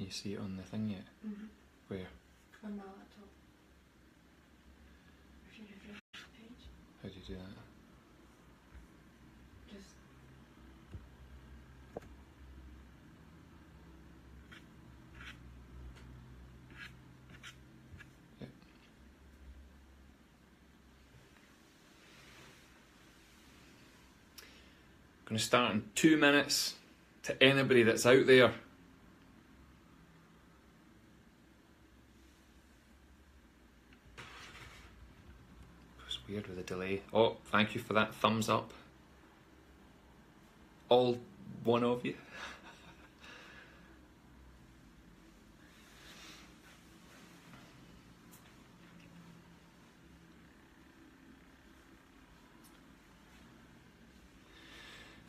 you see it on the thing yet? Mm-hmm. Where? On my laptop. If you refresh the page. How do you do that? Just... Yep. Going to start in 2 minutes. To anybody that's out there. It's weird with the delay. Oh, thank you for that thumbs up. All one of you.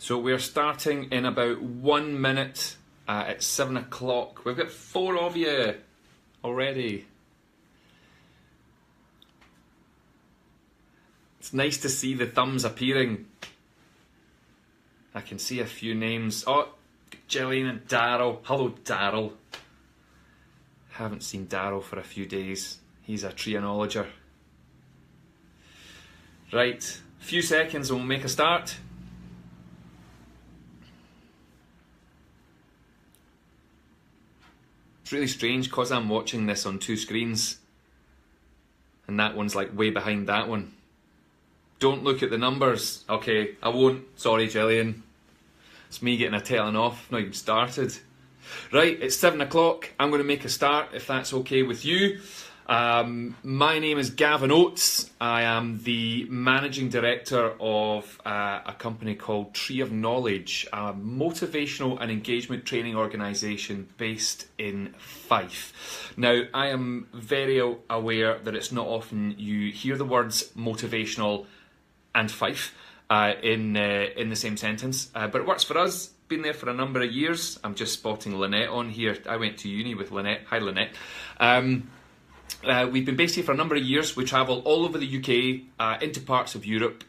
So we're starting in about 1 minute at 7 o'clock. We've got 4 of you already. It's nice to see the thumbs appearing. I can see a few names. Oh, Gillian and Daryl. Hello, Daryl. Haven't seen Daryl for a few days. He's a trianologer. Right, a few seconds and we'll make a start. It's really strange because I'm watching this on 2 screens and that one's like way behind that one. Don't look at the numbers. Okay, I won't. Sorry, Gillian. It's me getting a telling off. Not even started. Right, it's 7 o'clock. I'm going to make a start if that's okay with you. My name is Gavin Oattes. I am the Managing Director of a company called Tree of Knowledge, a motivational and engagement training organisation based in Fife. Now, I am very aware that it's not often you hear the words motivational and Fife in the same sentence, but it works for us. Been there for a number of years. I'm just spotting Lynette on here. I went to uni with Lynette. Hi, Lynette. We've been based here for a number of years. We travel all over the UK, into parts of Europe,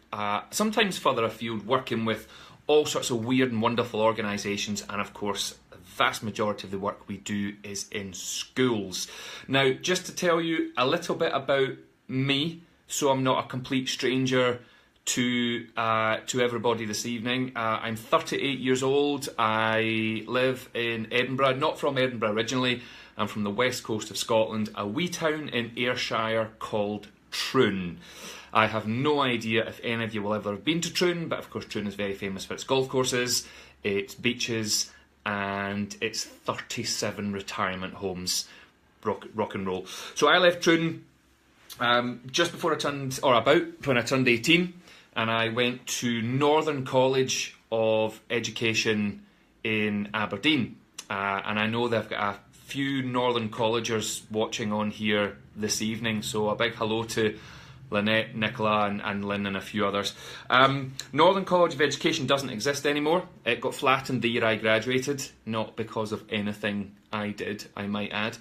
sometimes further afield, working with all sorts of weird and wonderful organisations, and of course, the vast majority of the work we do is in schools. Now, just to tell you a little bit about me, so I'm not a complete stranger to everybody this evening. I'm 38 years old. I live in Edinburgh, not from Edinburgh originally. I'm from the west coast of Scotland, a wee town in Ayrshire called Troon. I have no idea if any of you will ever have been to Troon, but of course Troon is very famous for its golf courses, its beaches, and its 37 retirement homes. Rock and roll. So I left Troon just before I turned, or about when I turned 18, and I went to Northern College of Education in Aberdeen. And I know they've got a few Northern Collegers watching on here this evening, so a big hello to Lynette, Nicola and Lynn and a few others. Northern College of Education doesn't exist anymore. It got flattened the year I graduated, not because of anything I did, I might add,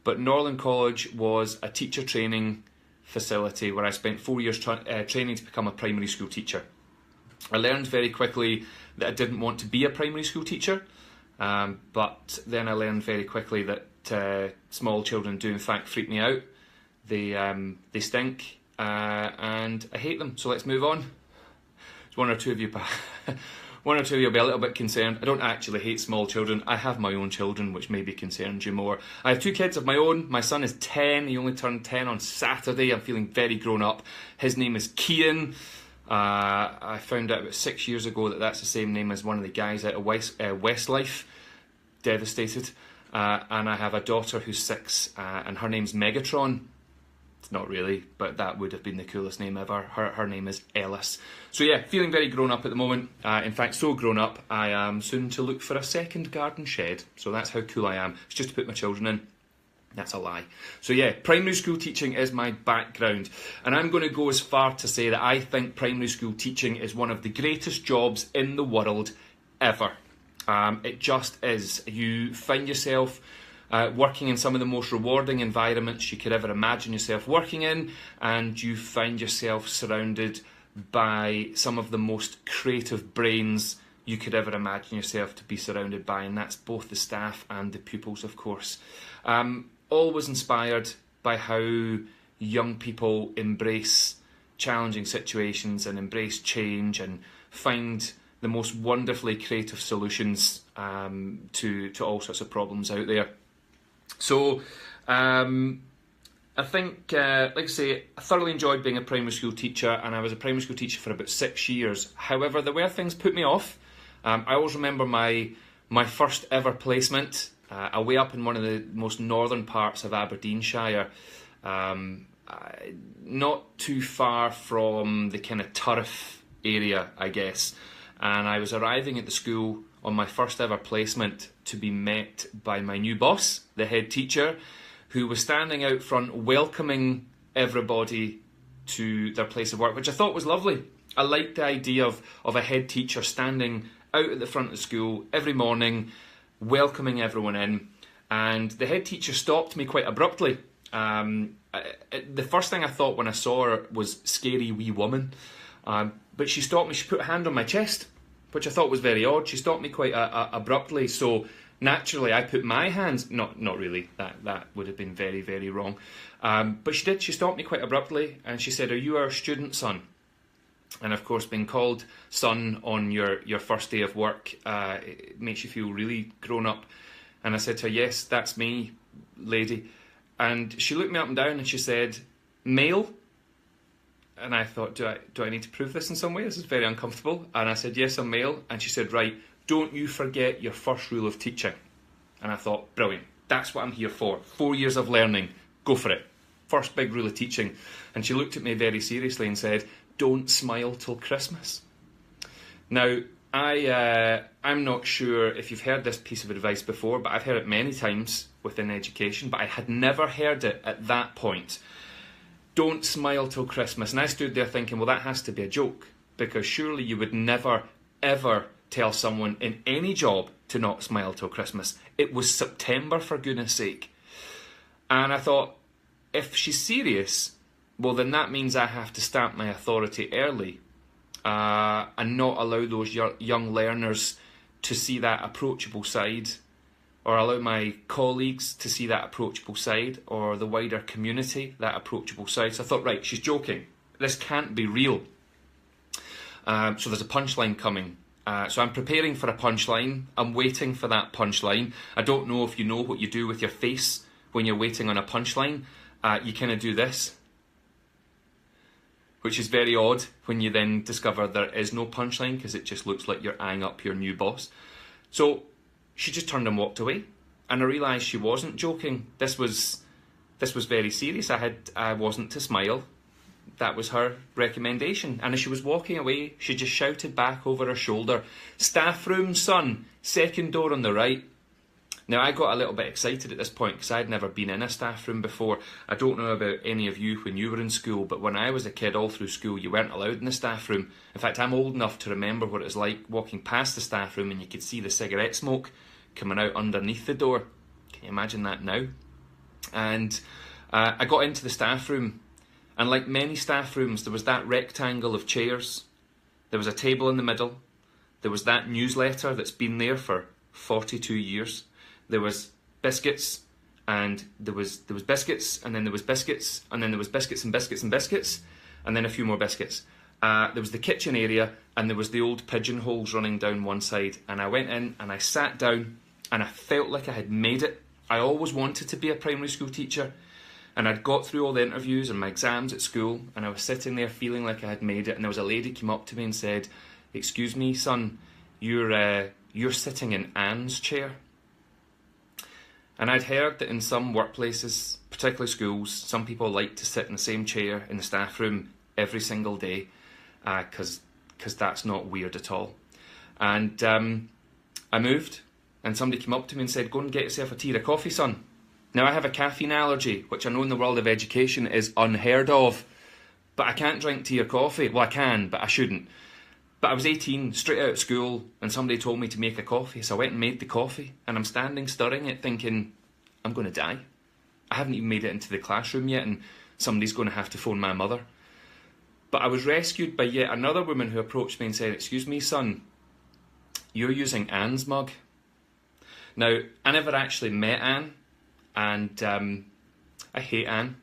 but Northern College was a teacher training facility where I spent 4 years training to become a primary school teacher. I learned very quickly that I didn't want to be a primary school teacher, but then I learned very quickly that small children do in fact freak me out. They stink, and I hate them. So let's move on. There's one or two of you will be a little bit concerned. I don't actually hate small children. I have my own children, which maybe concerns you more. I have 2 kids of my own. My son is 10. He only turned 10 on Saturday. I'm feeling very grown up. His name is Kian. I found out about 6 years ago that that's the same name as one of the guys out of Westlife. Devastated. And I have a daughter who's 6, and her name's Megatron. It's not really, but that would have been the coolest name ever. Her name is Ellis. So yeah, feeling very grown up at the moment. In fact, so grown up, I am soon to look for a second garden shed. So that's how cool I am. It's just to put my children in. That's a lie. So yeah, primary school teaching is my background. And I'm going to go as far to say that I think primary school teaching is one of the greatest jobs in the world ever. It just is. You find yourself working in some of the most rewarding environments you could ever imagine yourself working in, and you find yourself surrounded by some of the most creative brains you could ever imagine yourself to be surrounded by, and that's both the staff and the pupils, of course. Always inspired by how young people embrace challenging situations and embrace change and find the most wonderfully creative solutions to all sorts of problems out there. So I think, like I say, I thoroughly enjoyed being a primary school teacher, and I was a primary school teacher for about 6 years. However, there were things put me off. I always remember my first ever placement away up in one of the most northern parts of Aberdeenshire, not too far from the kind of turf area, I guess. And I was arriving at the school on my first ever placement to be met by my new boss, the head teacher, who was standing out front welcoming everybody to their place of work, which I thought was lovely. I liked the idea of a head teacher standing out at the front of the school every morning, welcoming everyone in. And the head teacher stopped me quite abruptly. The first thing I thought when I saw her was scary wee woman. But she stopped me, she put a hand on my chest, which I thought was very odd. She stopped me quite abruptly, so naturally I put my hands, not really, that would have been very, very wrong. But she did, she stopped me quite abruptly, and she said, "Are you our student, son?" And of course, being called son on your first day of work, it makes you feel really grown up. And I said to her, "Yes, that's me, lady." And she looked me up and down and she said, "Male?" And I thought, do I need to prove this in some way? This is very uncomfortable. And I said, "Yes, I'm male." And she said, "Right, don't you forget your first rule of teaching." And I thought, brilliant, that's what I'm here for. 4 years of learning, go for it. First big rule of teaching. And she looked at me very seriously and said, "Don't smile till Christmas." Now, I'm not sure if you've heard this piece of advice before, but I've heard it many times within education, but I had never heard it at that point. Don't smile till Christmas. And I stood there thinking, well, that has to be a joke, because surely you would never, ever tell someone in any job to not smile till Christmas. It was September, for goodness sake. And I thought, if she's serious, well, then that means I have to stamp my authority early and not allow those young learners to see that approachable side, or allow my colleagues to see that approachable side, or the wider community that approachable side. So I thought, right, she's joking. This can't be real. So there's a punchline coming. So I'm preparing for a punchline. I'm waiting for that punchline. I don't know if you know what you do with your face when you're waiting on a punchline. You kind of do this, which is very odd when you then discover there is no punchline, because it just looks like you're eyeing up your new boss. So she just turned and walked away, and I realised she wasn't joking. This was very serious. I wasn't to smile. That was her recommendation. And as she was walking away, she just shouted back over her shoulder, "Staff room, son, second door on the right." Now, I got a little bit excited at this point because I'd never been in a staff room before. I don't know about any of you when you were in school, but when I was a kid, all through school, you weren't allowed in the staff room. In fact, I'm old enough to remember what it was like walking past the staff room and you could see the cigarette smoke coming out underneath the door. Can you imagine that now? And I got into the staff room, and like many staff rooms, there was that rectangle of chairs. There was a table in the middle. There was that newsletter that's been there for 42 years. There was biscuits, and there was biscuits, and then there was biscuits, and then there was biscuits and biscuits and biscuits, and then a few more biscuits. There was the kitchen area, and there was the old pigeonholes running down one side. And I went in and I sat down, and I felt like I had made it. I always wanted to be a primary school teacher, and I'd got through all the interviews and my exams at school, and I was sitting there feeling like I had made it. And there was a lady came up to me and said, "Excuse me, son, you're sitting in Anne's chair." And I'd heard that in some workplaces, particularly schools, some people like to sit in the same chair in the staff room every single day, because that's not weird at all. And I moved, and somebody came up to me and said, "Go and get yourself a tea or a coffee, son." Now, I have a caffeine allergy, which I know in the world of education is unheard of, but I can't drink tea or coffee. Well, I can, but I shouldn't. But I was 18, straight out of school, and somebody told me to make a coffee, so I went and made the coffee, and I'm standing stirring it thinking, I'm going to die. I haven't even made it into the classroom yet, and somebody's going to have to phone my mother. But I was rescued by yet another woman who approached me and said, "Excuse me, son, you're using Anne's mug. Now, I never actually met Anne, and I hate Anne.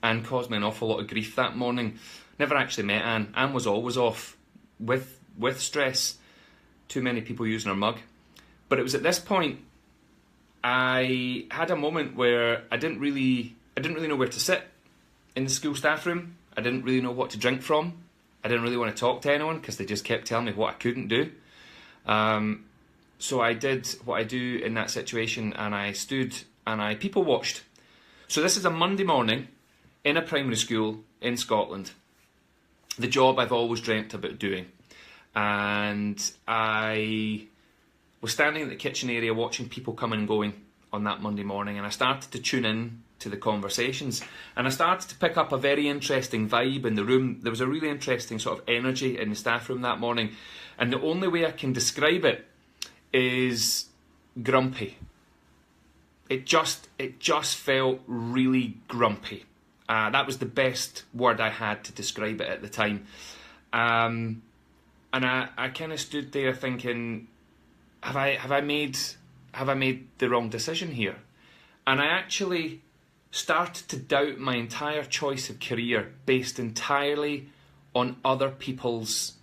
Anne caused me an awful lot of grief that morning. Never actually met Anne. Anne was always off with stress. Too many people using her mug. But it was at this point I had a moment where I didn't really know where to sit in the school staff room. I didn't really know what to drink from. I didn't really want to talk to anyone because they just kept telling me what I couldn't do. So I did what I do in that situation, and I stood and I people watched. So this is a Monday morning in a primary school in Scotland. The job I've always dreamt about doing. And I was standing in the kitchen area watching people come and going on that Monday morning, and I started to tune in to the conversations, and I started to pick up a very interesting vibe in the room. There was a really interesting sort of energy in the staff room that morning, and the only way I can describe it is grumpy. It just felt really grumpy. That was the best word I had to describe it at the time. And I kind of stood there thinking, have I made the wrong decision here? And I actually started to doubt my entire choice of career based entirely on other people's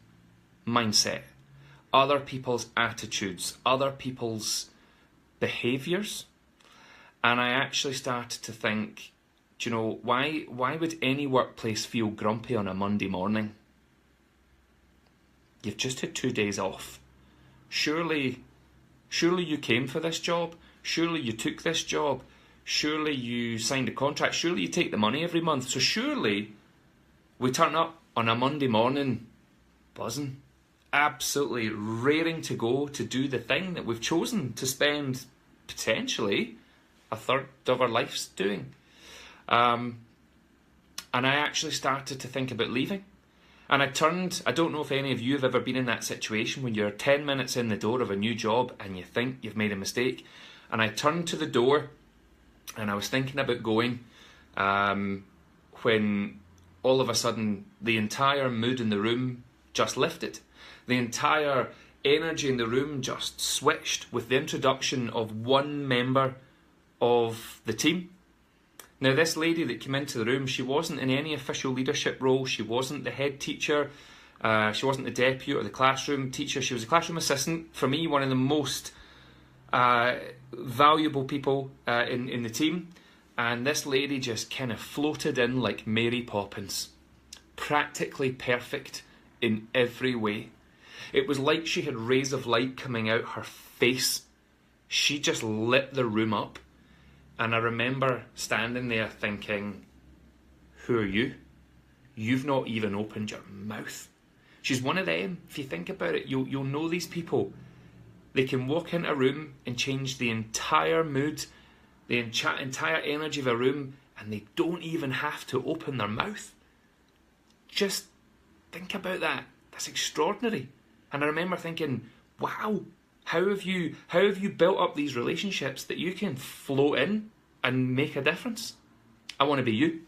mindset, other people's attitudes, other people's behaviours. And I actually started to think, do you know, why would any workplace feel grumpy on a Monday morning? You've just had 2 days off. Surely you came for this job. Surely you took this job. Surely you signed a contract. Surely you take the money every month. So surely we turn up on a Monday morning buzzing, absolutely raring to go to do the thing that we've chosen to spend potentially a third of our lives doing. And I actually started to think about leaving. And I don't know if any of you have ever been in that situation when you're 10 minutes in the door of a new job and you think you've made a mistake. And I turned to the door and I was thinking about going when all of a sudden the entire mood in the room just lifted. The entire energy in the room just switched with the introduction of one member of the team. Now, this lady that came into the room, she wasn't in any official leadership role. She wasn't the head teacher. She wasn't the deputy or the classroom teacher. She was a classroom assistant. For me, one of the most valuable people in the team. And this lady just kind of floated in like Mary Poppins. Practically perfect in every way. It was like she had rays of light coming out her face. She just lit the room up. And I remember standing there thinking, who are you? You've not even opened your mouth. She's one of them. If you think about it, you'll know these people. They can walk into a room and change the entire mood, the entire energy of a room, and they don't even have to open their mouth. Just think about that. That's extraordinary. And I remember thinking, wow, how have you built up these relationships that you can float in and make a difference? I want to be you.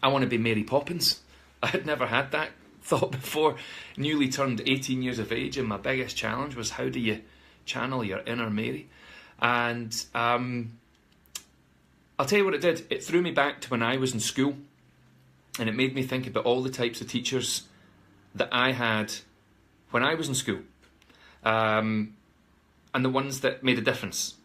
I want to be Mary Poppins. I had never had that thought before. Newly turned 18 years of age, and my biggest challenge was, how do you channel your inner Mary? And I'll tell you what it did. It threw me back to when I was in school, and it made me think about all the types of teachers that I had when I was in school. And the ones that made a difference.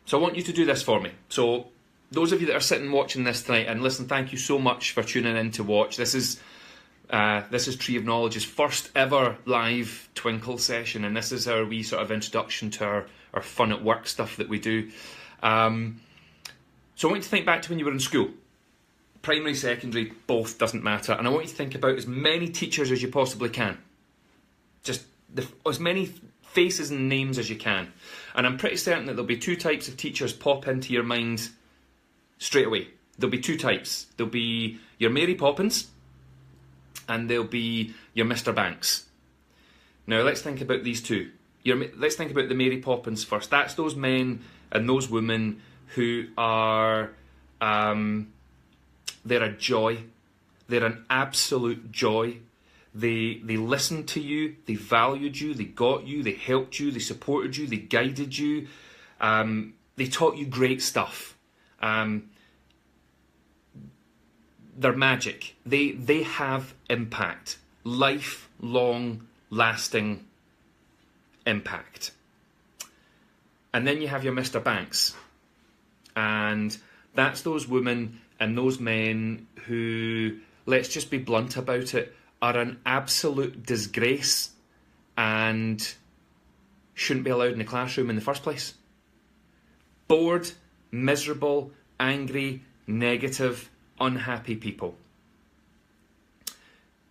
So I want you to do this for me. So those of you that are sitting watching this tonight, and listen, thank you so much for tuning in to watch. This is Tree of Knowledge's first ever live Twinkl session, and this is our wee sort of introduction to our fun at work stuff that we do. So I want you to think back to when you were in school. Primary, secondary, both, doesn't matter. And I want you to think about as many teachers as you possibly can. Just as many faces and names as you can. And I'm pretty certain that there'll be two types of teachers pop into your mind straight away. There'll be two types. There'll be your Mary Poppins and there'll be your Mr. Banks. Now let's think about these two. Let's think about the Mary Poppins first. That's those men and those women who are, they're a joy. They're an absolute joy. They listened to you, they valued you, they got you, they helped you, they supported you, they guided you, they taught you great stuff. They're magic. They have impact, lifelong, lasting impact. And then you have your Mr. Banks, and that's those women and those men who, let's just be blunt about it, are an absolute disgrace and shouldn't be allowed in the classroom in the first place. Bored, miserable, angry, negative, unhappy people.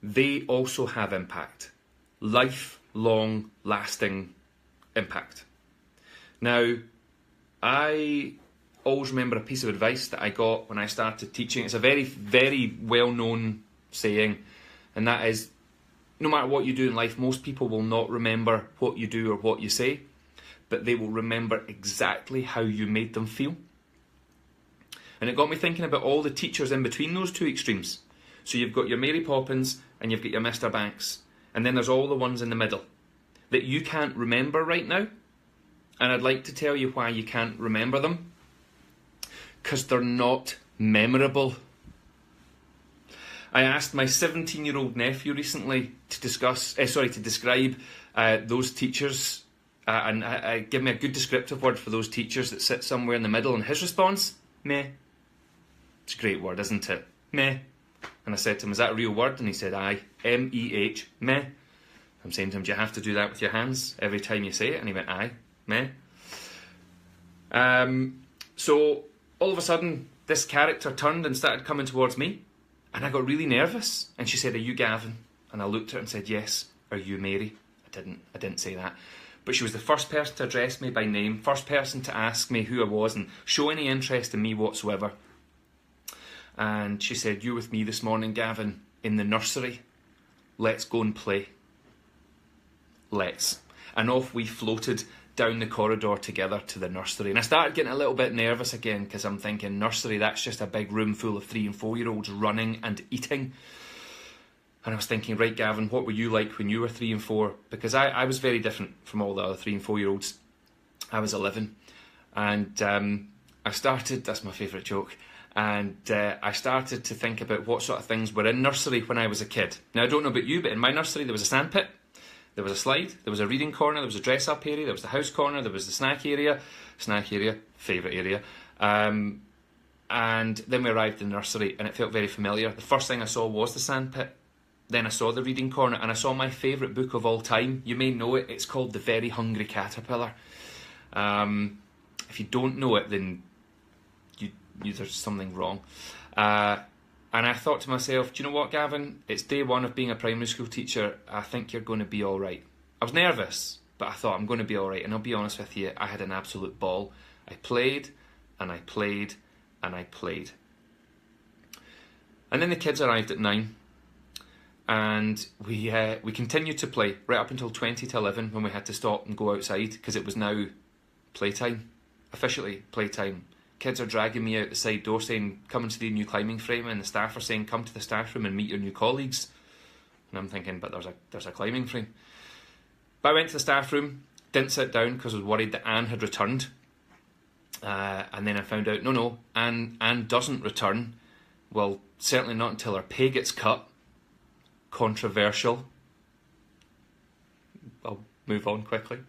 They also have impact. Lifelong, lasting impact. Now, I always remember a piece of advice that I got when I started teaching. It's a very, very well-known saying, and that is, no matter what you do in life, most people will not remember what you do or what you say, but they will remember exactly how you made them feel. And it got me thinking about all the teachers in between those two extremes. So you've got your Mary Poppins and you've got your Mr. Banks, and then there's all the ones in the middle that you can't remember right now. And I'd like to tell you why you can't remember them. Because they're not memorable. I asked my 17-year-old nephew recently to describe those teachers and give me a good descriptive word for those teachers that sit somewhere in the middle, and his response, meh. It's a great word, isn't it? Meh. And I said to him, is that a real word? And he said, aye, M-E-H, meh. I'm saying to him, do you have to do that with your hands every time you say it? And he went, aye, meh. So all of a sudden, this character turned and started coming towards me, and I got really nervous. And she said, are you Gavin? And I looked at her and said, yes. Are you Mary? I didn't say that. But she was the first person to address me by name, first person to ask me who I was and show any interest in me whatsoever. And she said, you're with me this morning, Gavin, in the nursery. Let's go and play. Let's. And off we floated down the corridor together to the nursery. And I started getting a little bit nervous again, because I'm thinking, nursery, that's just a big room full of 3 and 4-year-olds running and eating. And I was thinking, right, Gavin, what were you like when you were 3 and 4? Because I was very different from all the other 3 and 4-year-olds. I was 11. And I started, that's my favourite joke, and I started to think about what sort of things were in nursery when I was a kid. Now, I don't know about you, but in my nursery there was a sandpit, there was a slide, there was a reading corner, there was a dress-up area, there was the house corner, there was the snack area, favourite area, and then we arrived in the nursery and it felt very familiar. The first thing I saw was the sandpit, then I saw the reading corner, and I saw my favourite book of all time. You may know it, it's called The Very Hungry Caterpillar. If you don't know it, then there's something wrong. And I thought to myself, do you know what, Gavin? It's day one of being a primary school teacher. I think you're going to be all right. I was nervous, but I thought I'm going to be all right. And I'll be honest with you, I had an absolute ball. I played, and I played, and I played. And then the kids arrived at 9, and we continued to play right up until 20 to 11 when we had to stop and go outside because it was now playtime, officially playtime. Kids are dragging me out the side door saying, come into the new climbing frame, and the staff are saying, come to the staff room and meet your new colleagues. And I'm thinking, but there's a climbing frame. But I went to the staff room, didn't sit down because I was worried that Anne had returned. And then I found out, no, Anne doesn't return. Well, certainly not until her pay gets cut. Controversial. I'll move on quickly.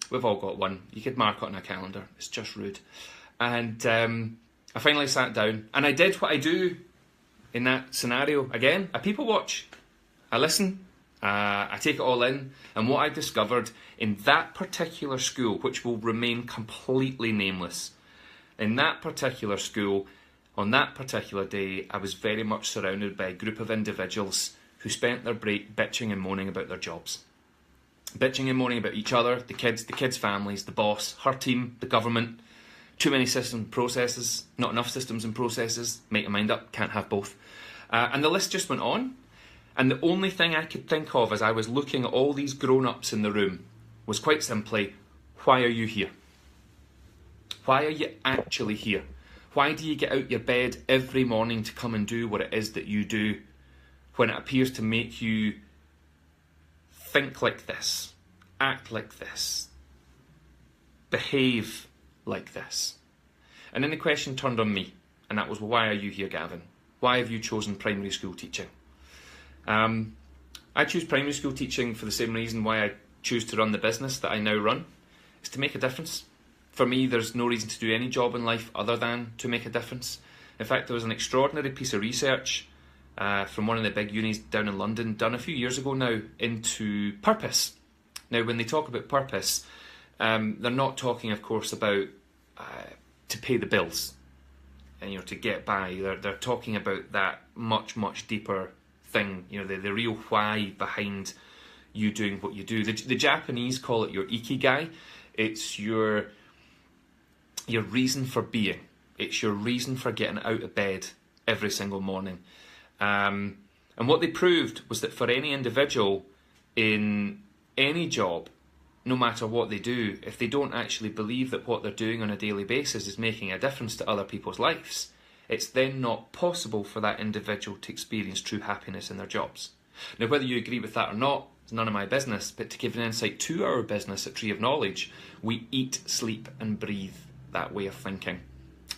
We've all got one. You could mark it on a calendar. It's just rude. And I finally sat down, and I did what I do in that scenario. Again, I people watch. I listen. I take it all in. And what I discovered in that particular school, which will remain completely nameless, in that particular school, on that particular day, I was very much surrounded by a group of individuals who spent their break bitching and moaning about their jobs. Bitching and moaning about each other, the kids' families, the boss, her team, the government. Too many systems and processes, not enough systems and processes. Make your mind up, can't have both. And the list just went on. And the only thing I could think of as I was looking at all these grown-ups in the room was quite simply, why are you here? Why are you actually here? Why do you get out your bed every morning to come and do what it is that you do? when it appears to make you think like this, act like this, behave like this. And then the question turned on me, and that was, well, why are you here, Gavin? Why have you chosen primary school teaching? I choose primary school teaching for the same reason why I choose to run the business that I now run. It's to make a difference. For me, there's no reason to do any job in life other than to make a difference. In fact, there was an extraordinary piece of research from one of the big unis down in London, done a few years ago now, into purpose. Now, when they talk about purpose, they're not talking, of course, about to pay the bills and to get by. They're talking about that much, much deeper thing. The real why behind you doing what you do. The Japanese call it your ikigai. It's your reason for being. It's your reason for getting out of bed every single morning. And what they proved was that for any individual in any job, no matter what they do, if they don't actually believe that what they're doing on a daily basis is making a difference to other people's lives, it's then not possible for that individual to experience true happiness in their jobs. Now, whether you agree with that or not, it's none of my business, but to give an insight to our business at Tree of Knowledge, we eat, sleep and breathe that way of thinking.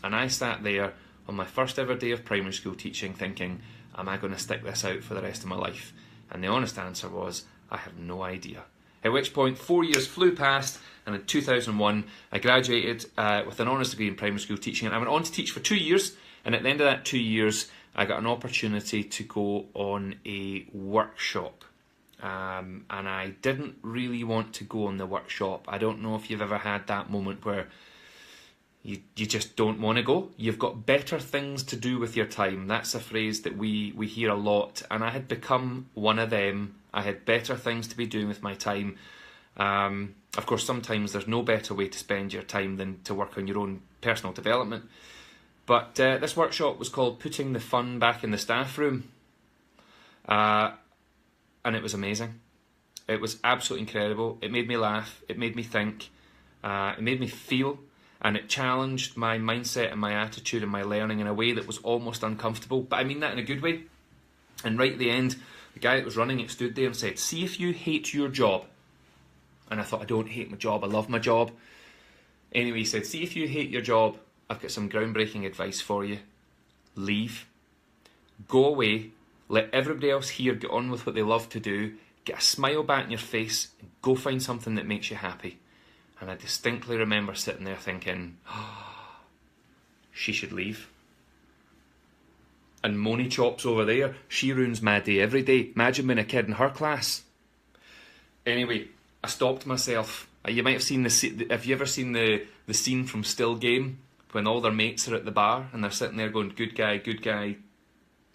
And I sat there on my first ever day of primary school teaching thinking, am I going to stick this out for the rest of my life? And the honest answer was, I have no idea. At which point 4 years flew past, and in 2001 I graduated with an honours degree in primary school teaching, and I went on to teach for 2 years, and at the end of that 2 years I got an opportunity to go on a workshop. And I didn't really want to go on the workshop. I don't know if you've ever had that moment where you just don't want to go. You've got better things to do with your time. That's a phrase that we hear a lot, and I had become one of them. I had better things to be doing with my time. Of course, sometimes there's no better way to spend your time than to work on your own personal development. But this workshop was called Putting the Fun Back in the Staff Room. And it was amazing. It was absolutely incredible. It made me laugh. It made me think. It made me feel. And it challenged my mindset and my attitude and my learning in a way that was almost uncomfortable. But I mean that in a good way. And right at the end, the guy that was running it stood there and said, see if you hate your job. And I thought, I don't hate my job. I love my job. Anyway, he said, see if you hate your job, I've got some groundbreaking advice for you. Leave. Go away. Let everybody else here get on with what they love to do. Get a smile back in your face and go find something that makes you happy. And I distinctly remember sitting there thinking, oh, she should leave. And Moni Chops over there, she ruins my day every day. Imagine being a kid in her class. Anyway, I stopped myself. You might have seen have you ever seen the scene from Still Game when all their mates are at the bar and they're sitting there going, good guy, good guy.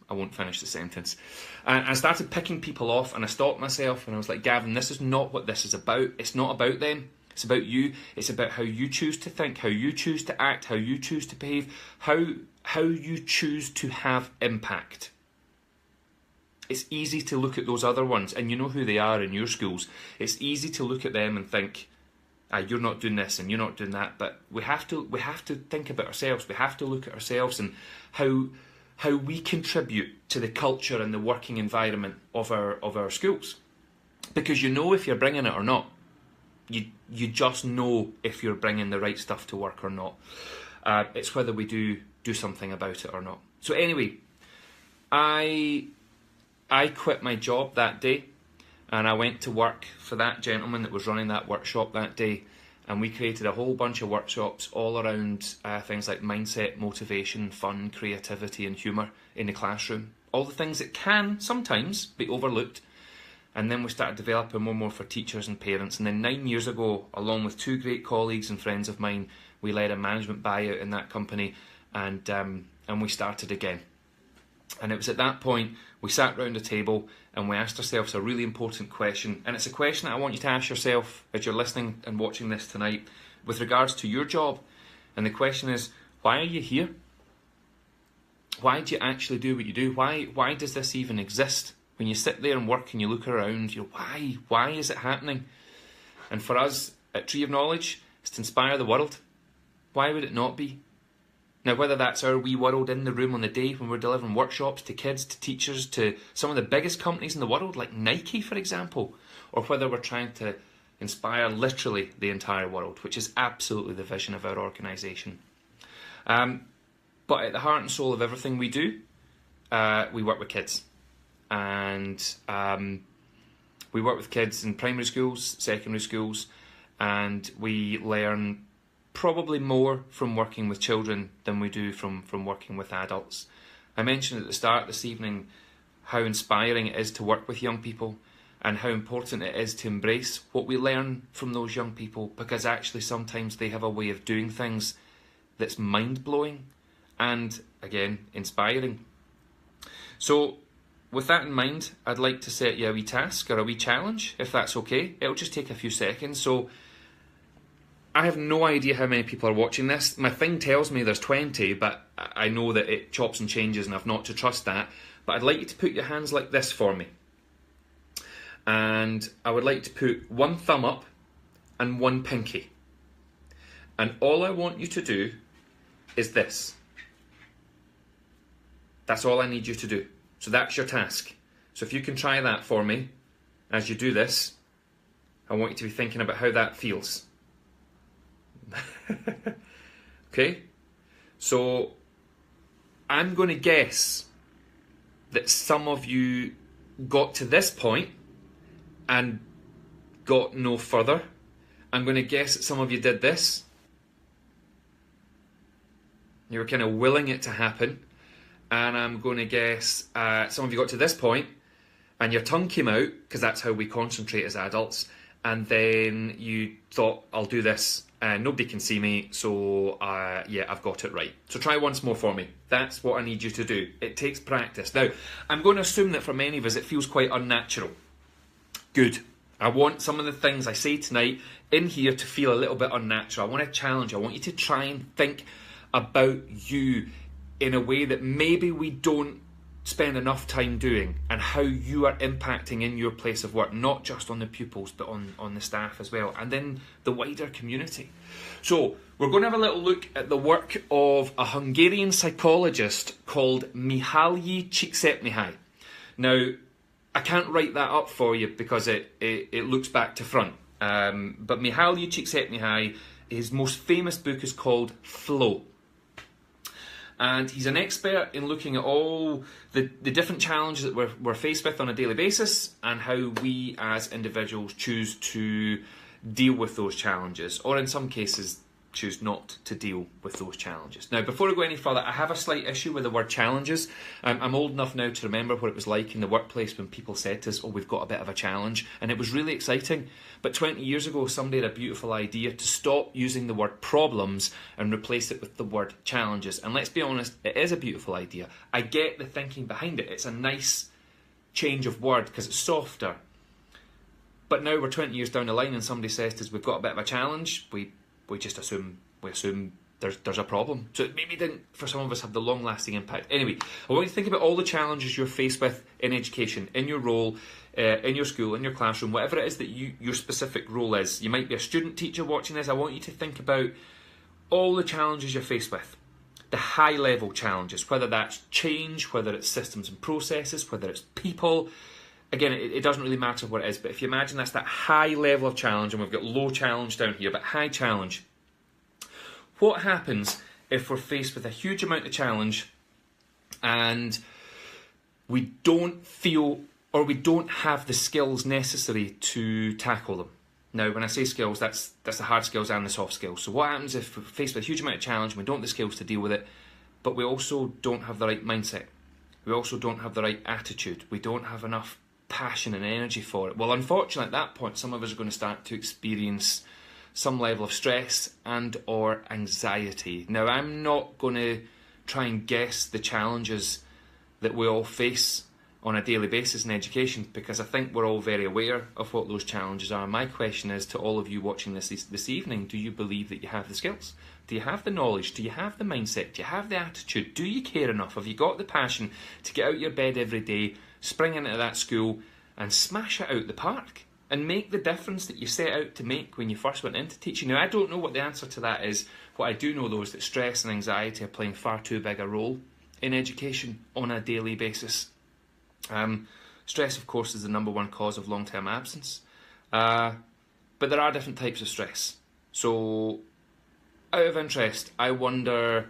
I won't finish the sentence. And I started picking people off and I stopped myself and I was like, Gavin, this is not what this is about. It's not about them. It's about you. It's about how you choose to think, how you choose to act, how you choose to behave, how you choose to have impact. It's easy to look at those other ones, and you know who they are in your schools. It's easy to look at them and think, you're not doing this and you're not doing that. But we have to think about ourselves. We have to look at ourselves and how we contribute to the culture and the working environment of our schools. Because you know if you're bringing it or not. You just know if you're bringing the right stuff to work or not. It's whether we do something about it or not. So anyway, I quit my job that day and I went to work for that gentleman that was running that workshop that day, and we created a whole bunch of workshops all around things like mindset, motivation, fun, creativity and humour in the classroom. All the things that can sometimes be overlooked. And then we started developing more for teachers and parents. And then 9 years ago, along with two great colleagues and friends of mine, we led a management buyout in that company, and we started again. And it was at that point we sat round a table and we asked ourselves a really important question. And it's a question that I want you to ask yourself as you're listening and watching this tonight with regards to your job. And the question is, why are you here? Why do you actually do what you do? Why does this even exist? When you sit there and work and you look around, you're why is it happening? And for us at Tree of Knowledge, it's to inspire the world. Why would it not be? Now, whether that's our wee world in the room on the day when we're delivering workshops to kids, to teachers, to some of the biggest companies in the world, like Nike, for example, or whether we're trying to inspire literally the entire world, which is absolutely the vision of our organisation. But at the heart and soul of everything we do, we work with kids. And we work with kids in primary schools, secondary schools, and we learn probably more from working with children than we do from working with adults. I mentioned at the start this evening how inspiring it is to work with young people and how important it is to embrace what we learn from those young people, because actually sometimes they have a way of doing things that's mind-blowing and, again, inspiring. So, with that in mind, I'd like to set you a wee task or a wee challenge, if that's okay. It'll just take a few seconds. So, I have no idea how many people are watching this. My thing tells me there's 20, but I know that it chops and changes and I've not to trust that. But I'd like you to put your hands like this for me. And I would like to put one thumb up and one pinky. And all I want you to do is this. That's all I need you to do. So that's your task. So if you can try that for me as you do this, I want you to be thinking about how that feels. Okay? So I'm going to guess that some of you got to this point and got no further. I'm going to guess that some of you did this. You were kind of willing it to happen. And I'm going to guess some of you got to this point and your tongue came out, because that's how we concentrate as adults, and then you thought, I'll do this and nobody can see me, so yeah, I've got it right. So try once more for me. That's what I need you to do. It takes practice. Now, I'm going to assume that for many of us it feels quite unnatural. Good. I want some of the things I say tonight in here to feel a little bit unnatural. I want to challenge you. I want you to try and think about you in a way that maybe we don't spend enough time doing, and how you are impacting in your place of work, not just on the pupils but on the staff as well, and then the wider community. So we're going to have a little look at the work of a Hungarian psychologist called Mihaly Csikszentmihalyi. Now, I can't write that up for you because it looks back to front, but Mihaly Csikszentmihalyi, his most famous book is called Flow. And he's an expert in looking at all the different challenges that we're faced with on a daily basis, and how we as individuals choose to deal with those challenges, or in some cases choose not to deal with those challenges. Now, before I go any further, I have a slight issue with the word challenges. I'm old enough now to remember what it was like in the workplace when people said to us, oh, we've got a bit of a challenge, and it was really exciting. But 20 years ago, somebody had a beautiful idea to stop using the word problems and replace it with the word challenges. And let's be honest, it is a beautiful idea. I get the thinking behind it. It's a nice change of word because it's softer. But now we're 20 years down the line and somebody says to us, we've got a bit of a challenge, we just assume there's a problem. So it maybe didn't, for some of us, have the long-lasting impact. Anyway, I want you to think about all the challenges you're faced with in education, in your role, in your school, in your classroom, whatever it is that your specific role is. You might be a student teacher watching this. I want you to think about all the challenges you're faced with. The high-level challenges, whether that's change, whether it's systems and processes, whether it's people. Again, it doesn't really matter what it is, but if you imagine that's that high level of challenge, and we've got low challenge down here, but high challenge. What happens if we're faced with a huge amount of challenge and we don't feel, or we don't have the skills necessary to tackle them? Now, when I say skills, that's the hard skills and the soft skills. So what happens if we're faced with a huge amount of challenge and we don't have the skills to deal with it, but we also don't have the right mindset? We also don't have the right attitude. We don't have enough passion and energy for it. Well, unfortunately, at that point, some of us are going to start to experience some level of stress and or anxiety. Now, I'm not going to try and guess the challenges that we all face on a daily basis in education, because I think we're all very aware of what those challenges are. My question is to all of you watching this evening, do you believe that you have the skills? Do you have the knowledge? Do you have the mindset? Do you have the attitude? Do you care enough? Have you got the passion to get out of your bed every day, spring into that school and smash it out the park and make the difference that you set out to make when you first went into teaching? Now, I don't know what the answer to that is What I do know though is that stress and anxiety are playing far too big a role in education on a daily basis. Stress, of course, is the #1 cause of long-term absence. But there are different types of stress. So, out of interest, I wonder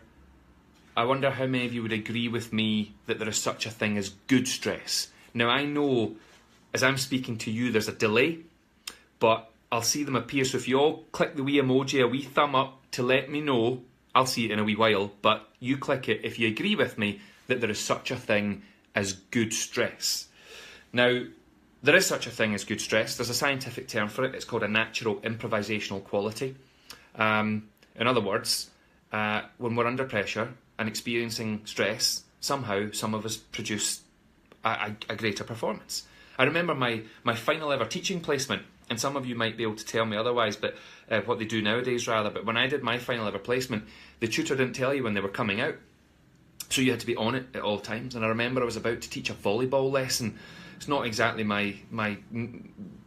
how many of you would agree with me that there is such a thing as good stress. Now, I know, as I'm speaking to you, there's a delay, but I'll see them appear. So if you all click the wee emoji, a wee thumb up to let me know, I'll see it in a wee while, but you click it if you agree with me that there is such a thing as good stress. Now, there is such a thing as good stress. There's a scientific term for it. It's called a natural improvisational quality. In other words, when we're under pressure and experiencing stress, somehow some of us produce a greater performance. I remember my final ever teaching placement, and some of you might be able to tell me otherwise, but what they do nowadays rather, but when I did my final ever placement, the tutor didn't tell you when they were coming out. So you had to be on it at all times. And I remember I was about to teach a volleyball lesson. It's not exactly my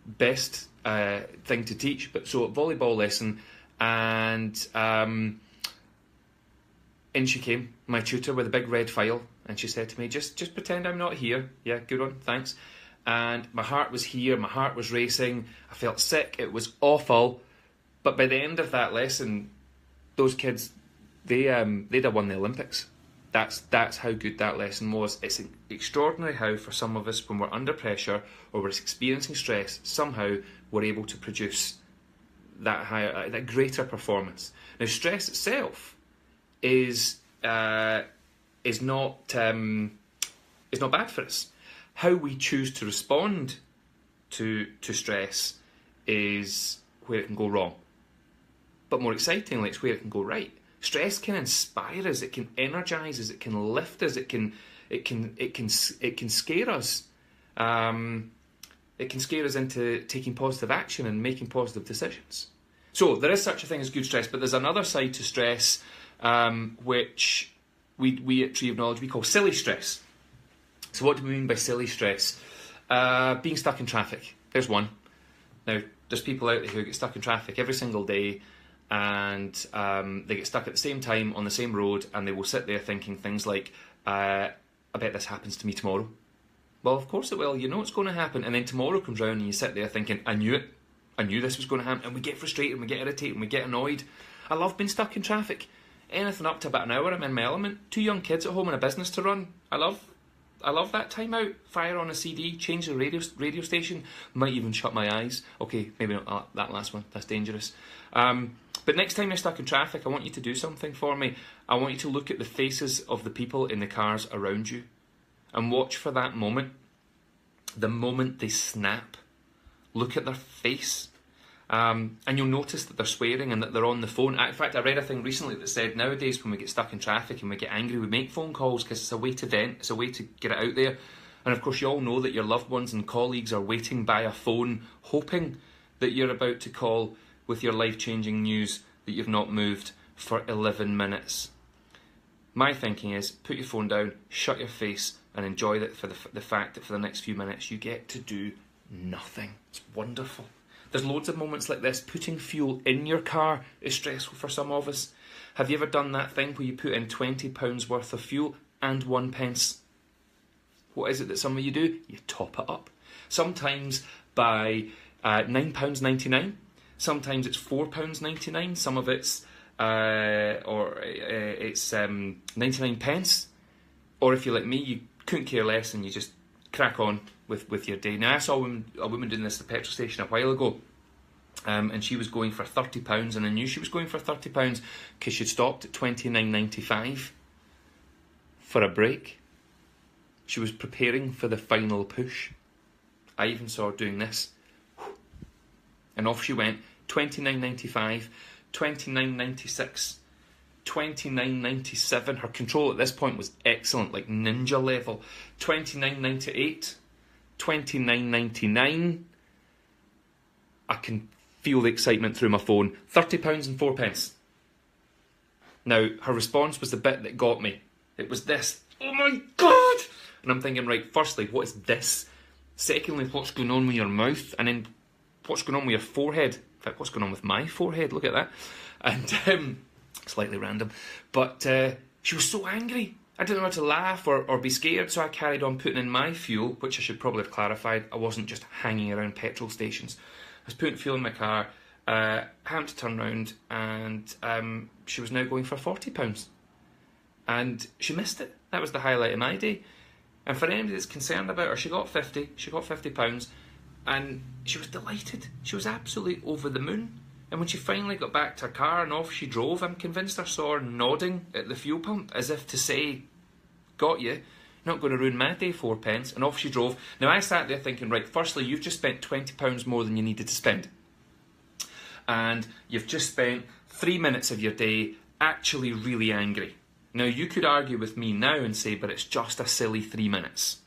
best thing to teach, but so a volleyball lesson, and in she came, my tutor, with a big red file, and she said to me, just pretend I'm not here. Yeah, good one, thanks. And my heart was here, my heart was racing, I felt sick, it was awful. But by the end of that lesson, those kids, they'd have won the Olympics. That's how good that lesson was. It's extraordinary how, for some of us, when we're under pressure or we're experiencing stress, somehow we're able to produce that higher, that greater performance. Now, stress itself is not bad for us. How we choose to respond to stress is where it can go wrong. But more excitingly, it's where it can go right. Stress can inspire us, it can energise us, it can lift us, it can scare us. It can scare us into taking positive action and making positive decisions. So there is such a thing as good stress, but there's another side to stress which we at Tree of Knowledge we call silly stress. So what do we mean by silly stress? Being stuck in traffic. There's one. Now, there's people out there who get stuck in traffic every single day, and they get stuck at the same time on the same road, and they will sit there thinking things like, I bet this happens to me tomorrow. Well, of course it will. You know it's going to happen. And then tomorrow comes round and you sit there thinking, I knew it. I knew this was going to happen. And we get frustrated, and we get irritated, and we get annoyed. I love being stuck in traffic. Anything up to about an hour, I'm in my element. 2 young kids at home and a business to run. I love that time out. Fire on a CD, change the radio station, might even shut my eyes. Okay, maybe not that last one, that's dangerous. But next time you're stuck in traffic, I want you to do something for me. I want you to look at the faces of the people in the cars around you and watch for that moment. The moment they snap. Look at their face. And you'll notice that they're swearing and that they're on the phone. In fact, I read a thing recently that said nowadays when we get stuck in traffic and we get angry, we make phone calls because it's a way to vent, it's a way to get it out there. And of course you all know that your loved ones and colleagues are waiting by a phone, hoping that you're about to call with your life-changing news that you've not moved for 11 minutes. My thinking is, put your phone down, shut your face, and enjoy it for the fact that for the next few minutes you get to do nothing. It's wonderful. There's loads of moments like this. Putting fuel in your car is stressful for some of us. Have you ever done that thing where you put in £20 worth of fuel and 1 pence? What is it that some of you do? You top it up. Sometimes by £9.99. Sometimes it's £4.99. Some of it's it's 99 pence. Or if you're like me, you couldn't care less and you just crack on with your day. Now, I saw a woman doing this at the petrol station a while ago, and she was going for £30, and I knew she was going for £30 because she'd stopped at £29.95 for a break. She was preparing for the final push. I even saw her doing this. And off she went, £29.95, £29.96, £29.97. Her control at this point was excellent, like ninja level. £29.98, £29.99. I can feel the excitement through my phone. £30 and 4 pence. Now, her response was the bit that got me. It was this. Oh my God! And I'm thinking, right, firstly, what is this? Secondly, what's going on with your mouth? And then what's going on with your forehead? In fact, what's going on with my forehead? Look at that. And Slightly random. But she was so angry. I didn't know how to laugh or be scared, so I carried on putting in my fuel, which I should probably have clarified. I wasn't just hanging around petrol stations. I was putting fuel in my car, happened to turn round, and she was now going for £40. And she missed it. That was the highlight of my day. And for anybody that's concerned about her, she got £50, and she was delighted. She was absolutely over the moon. And when she finally got back to her car and off she drove, I'm convinced I saw her nodding at the fuel pump as if to say, got you, not going to ruin my day, 4p, and off she drove. Now I sat there thinking, right, firstly, you've just spent £20 more than you needed to spend. And you've just spent 3 minutes of your day actually really angry. Now you could argue with me now and say, but it's just a silly 3 minutes.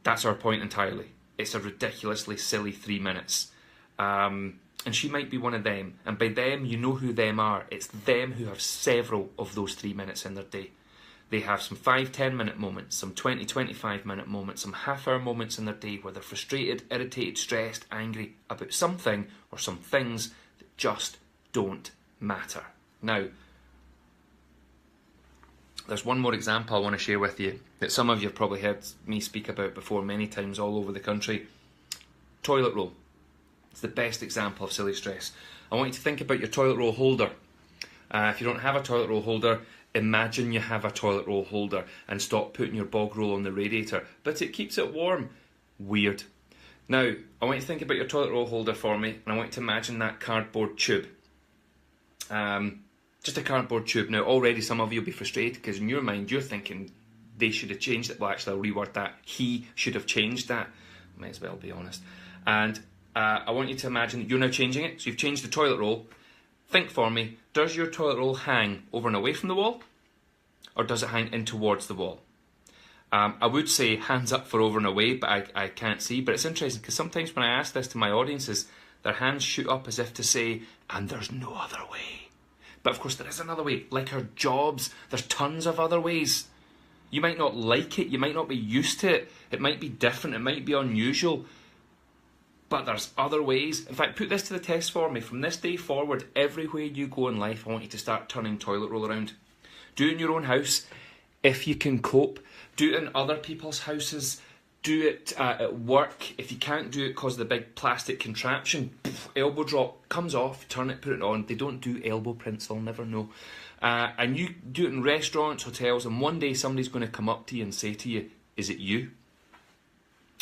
That's our point entirely. It's a ridiculously silly 3 minutes. And she might be one of them, and by them you know who them are. It's them who have several of those 3 minutes in their day. They have some 5-10 minute moments, some 20-25 minute moments, some half-hour moments in their day where they're frustrated, irritated, stressed, angry about something or some things that just don't matter. Now, there's one more example I want to share with you that some of you have probably heard me speak about before many times all over the country. Toilet roll. It's the best example of silly stress. I want you to think about your toilet roll holder. If you don't have a toilet roll holder, imagine you have a toilet roll holder and stop putting your bog roll on the radiator. But it keeps it warm. Weird. Now, I want you to think about your toilet roll holder for me, and I want you to imagine that cardboard tube. Just a cardboard tube. Now, already some of you will be frustrated because in your mind you're thinking they should have changed it. Well, actually, I'll reword that. He should have changed that. Might as well be honest. And I want you to imagine that you're now changing it. So you've changed the toilet roll. Think for me, does your toilet roll hang over and away from the wall? Or does it hang in towards the wall? I would say hands up for over and away, but I can't see. But it's interesting because sometimes when I ask this to my audiences, their hands shoot up as if to say, and there's no other way. But of course there is another way. Like our jobs, there's tons of other ways. You might not like it, you might not be used to it, it might be different, it might be unusual. But there's other ways. In fact, put this to the test for me. From this day forward, everywhere you go in life, I want you to start turning toilet roll around. Do it in your own house, if you can cope. Do it in other people's houses. Do it at work. If you can't do it because of the big plastic contraption, elbow drop, comes off, turn it, put it on. They don't do elbow prints, I'll never know. And you do it in restaurants, hotels, and one day somebody's going to come up to you and say to you, is it you?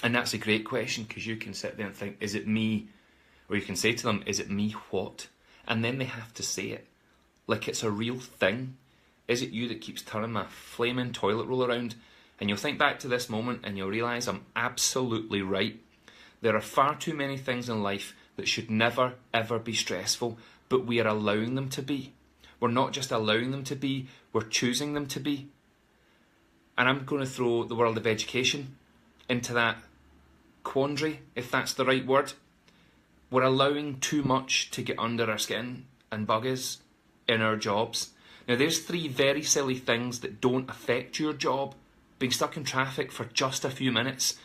And that's a great question because you can sit there and think, is it me? Or you can say to them, is it me what? And then they have to say it like it's a real thing. Is it you that keeps turning my flaming toilet roll around? And you'll think back to this moment and you'll realise I'm absolutely right. There are far too many things in life that should never ever be stressful, but we are allowing them to be. We're not just allowing them to be, we're choosing them to be. And I'm going to throw the world of education into that quandary, if that's the right word. We're allowing too much to get under our skin and bug us in our jobs. Now there's 3 very silly things that don't affect your job. Being stuck in traffic for just a few minutes,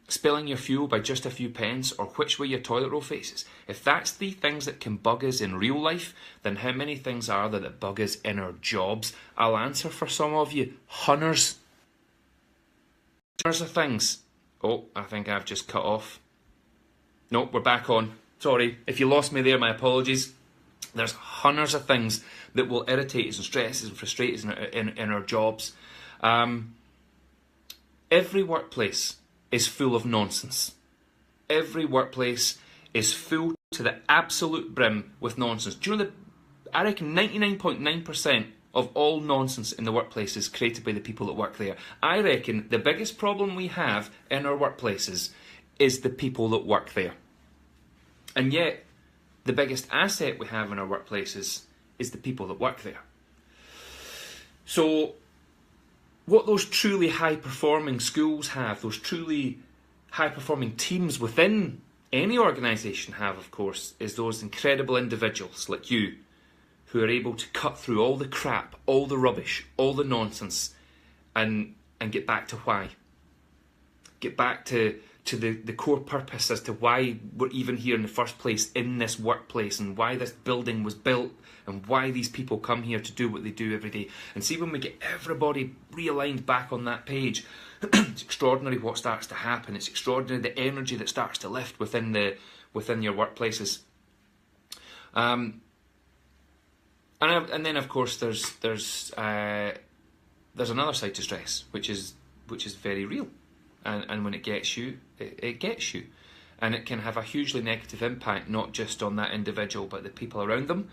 spilling your fuel by just a few pence, or which way your toilet roll faces. If that's the things that can bug us in real life, then how many things are there that bug us in our jobs? I'll answer for some of you. Hundreds of things. Oh, I think I've just cut off. Nope, we're back on. Sorry, if you lost me there, my apologies. There's hundreds of things that will irritate us and stress us and frustrate us in our jobs. Every workplace is full of nonsense. Every workplace is full to the absolute brim with nonsense. Do you know that I reckon 99.9% of all nonsense in the workplace is created by the people that work there. I reckon the biggest problem we have in our workplaces is the people that work there. And yet, the biggest asset we have in our workplaces is the people that work there. So, what those truly high-performing schools have, those truly high-performing teams within any organisation have, of course, is those incredible individuals like you who are able to cut through all the crap, all the rubbish, all the nonsense, and get back to why. Get back to to the core purpose as to why we're even here in the first place in this workplace, and why this building was built, and why these people come here to do what they do every day. And see, when we get everybody realigned back on that page, it's extraordinary what starts to happen. It's extraordinary the energy that starts to lift within your workplaces. And then of course there's another side to stress, which is very real, and when it gets you, it gets you, and it can have a hugely negative impact, not just on that individual but the people around them,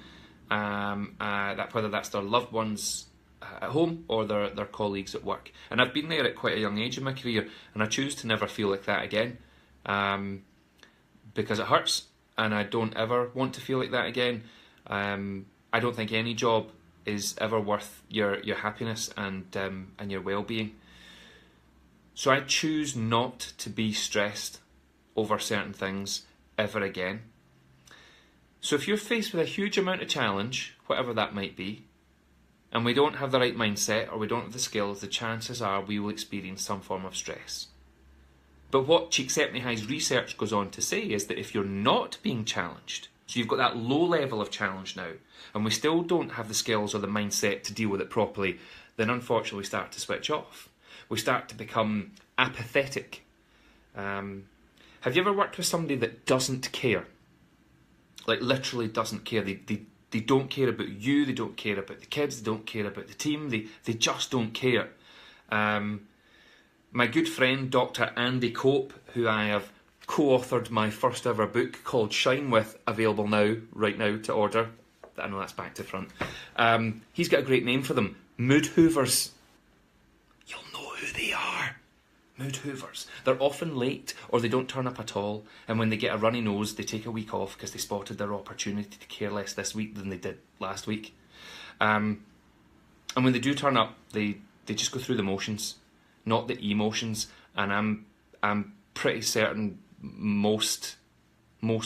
that whether that's their loved ones at home or their colleagues at work. And I've been there at quite a young age in my career, and I choose to never feel like that again, because it hurts, and I don't ever want to feel like that again. I don't think any job is ever worth your happiness and your well-being. So I choose not to be stressed over certain things ever again. So if you're faced with a huge amount of challenge, whatever that might be, and we don't have the right mindset or we don't have the skills, the chances are we will experience some form of stress. But what Csikszentmihalyi's research goes on to say is that if you're not being challenged, so you've got that low level of challenge now, and we still don't have the skills or the mindset to deal with it properly, then unfortunately we start to switch off. We start to become apathetic. Have you ever worked with somebody that doesn't care? Like literally doesn't care. They don't care about you, they don't care about the kids, they don't care about the team, they just don't care. My good friend Dr. Andy Cope, who I have co-authored my first ever book called Shine with, available right now to order. I know that's back to front. He's got a great name for them, mood hoovers. You'll know who they are. Mood hoovers. They're often late or they don't turn up at all, and when they get a runny nose they take a week off because they spotted their opportunity to care less this week than they did last week. And when they do turn up, they just go through the motions, not the emotions. And I'm pretty certain most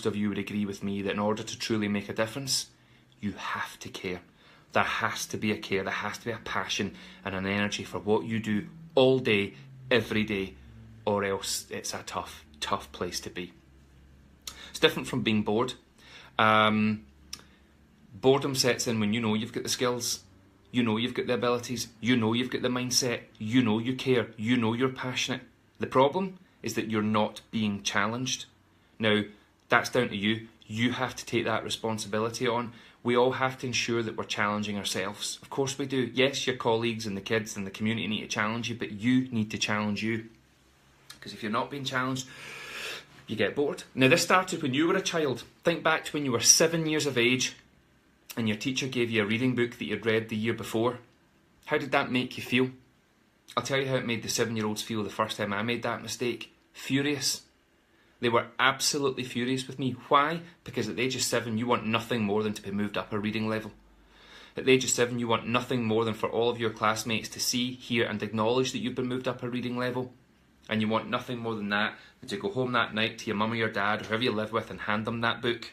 of you would agree with me that in order to truly make a difference, you have to care. There has to be a care, there has to be a passion and an energy for what you do all day, every day, or else it's a tough place to be. It's different from being bored. Boredom sets in when you know you've got the skills, you know you've got the abilities, you know you've got the mindset, you know you care, you know you're passionate. The problem is that you're not being challenged. Now, that's down to you. You have to take that responsibility on. We all have to ensure that we're challenging ourselves. Of course we do. Yes, your colleagues and the kids and the community need to challenge you, but you need to challenge you. Because if you're not being challenged, you get bored. Now, this started when you were a child. Think back to when you were 7 years of age and your teacher gave you a reading book that you'd read the year before. How did that make you feel? I'll tell you how it made the 7-year-olds feel the first time I made that mistake. Furious. They were absolutely furious with me. Why? Because at the age of 7, you want nothing more than to be moved up a reading level. At the age of 7, you want nothing more than for all of your classmates to see, hear and acknowledge that you've been moved up a reading level. And you want nothing more than that than to go home that night to your mum or your dad, or whoever you live with, and hand them that book.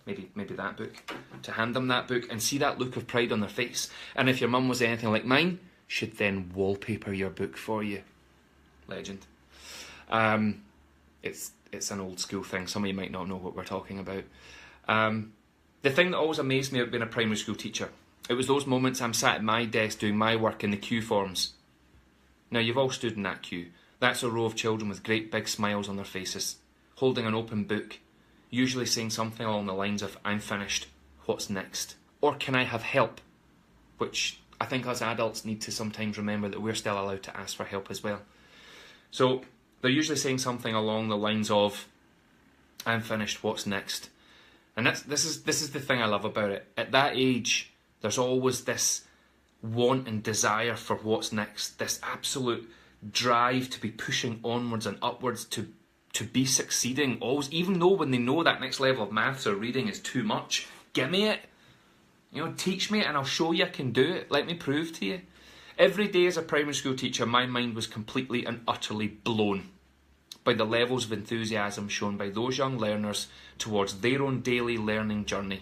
Maybe that book. To hand them that book and see that look of pride on their face. And if your mum was anything like mine, she'd then wallpaper your book for you. Legend. It's an old school thing. Some of you might not know what we're talking about. The thing that always amazed me about being a primary school teacher, it was those moments I'm sat at my desk doing my work in the queue forms. Now, you've all stood in that queue. That's a row of children with great big smiles on their faces, holding an open book, usually saying something along the lines of, "I'm finished, what's next?" Or, "Can I have help?" Which I think us adults need to sometimes remember that we're still allowed to ask for help as well. So they're usually saying something along the lines of, "I'm finished, what's next?" And this is the thing I love about it. At that age, there's always this want and desire for what's next, this absolute drive to be pushing onwards and upwards, to be succeeding, always, even though when they know that next level of maths or reading is too much. Give me it. You know, teach me it and I'll show you I can do it. Let me prove to you. Every day as a primary school teacher, my mind was completely and utterly blown by the levels of enthusiasm shown by those young learners towards their own daily learning journey.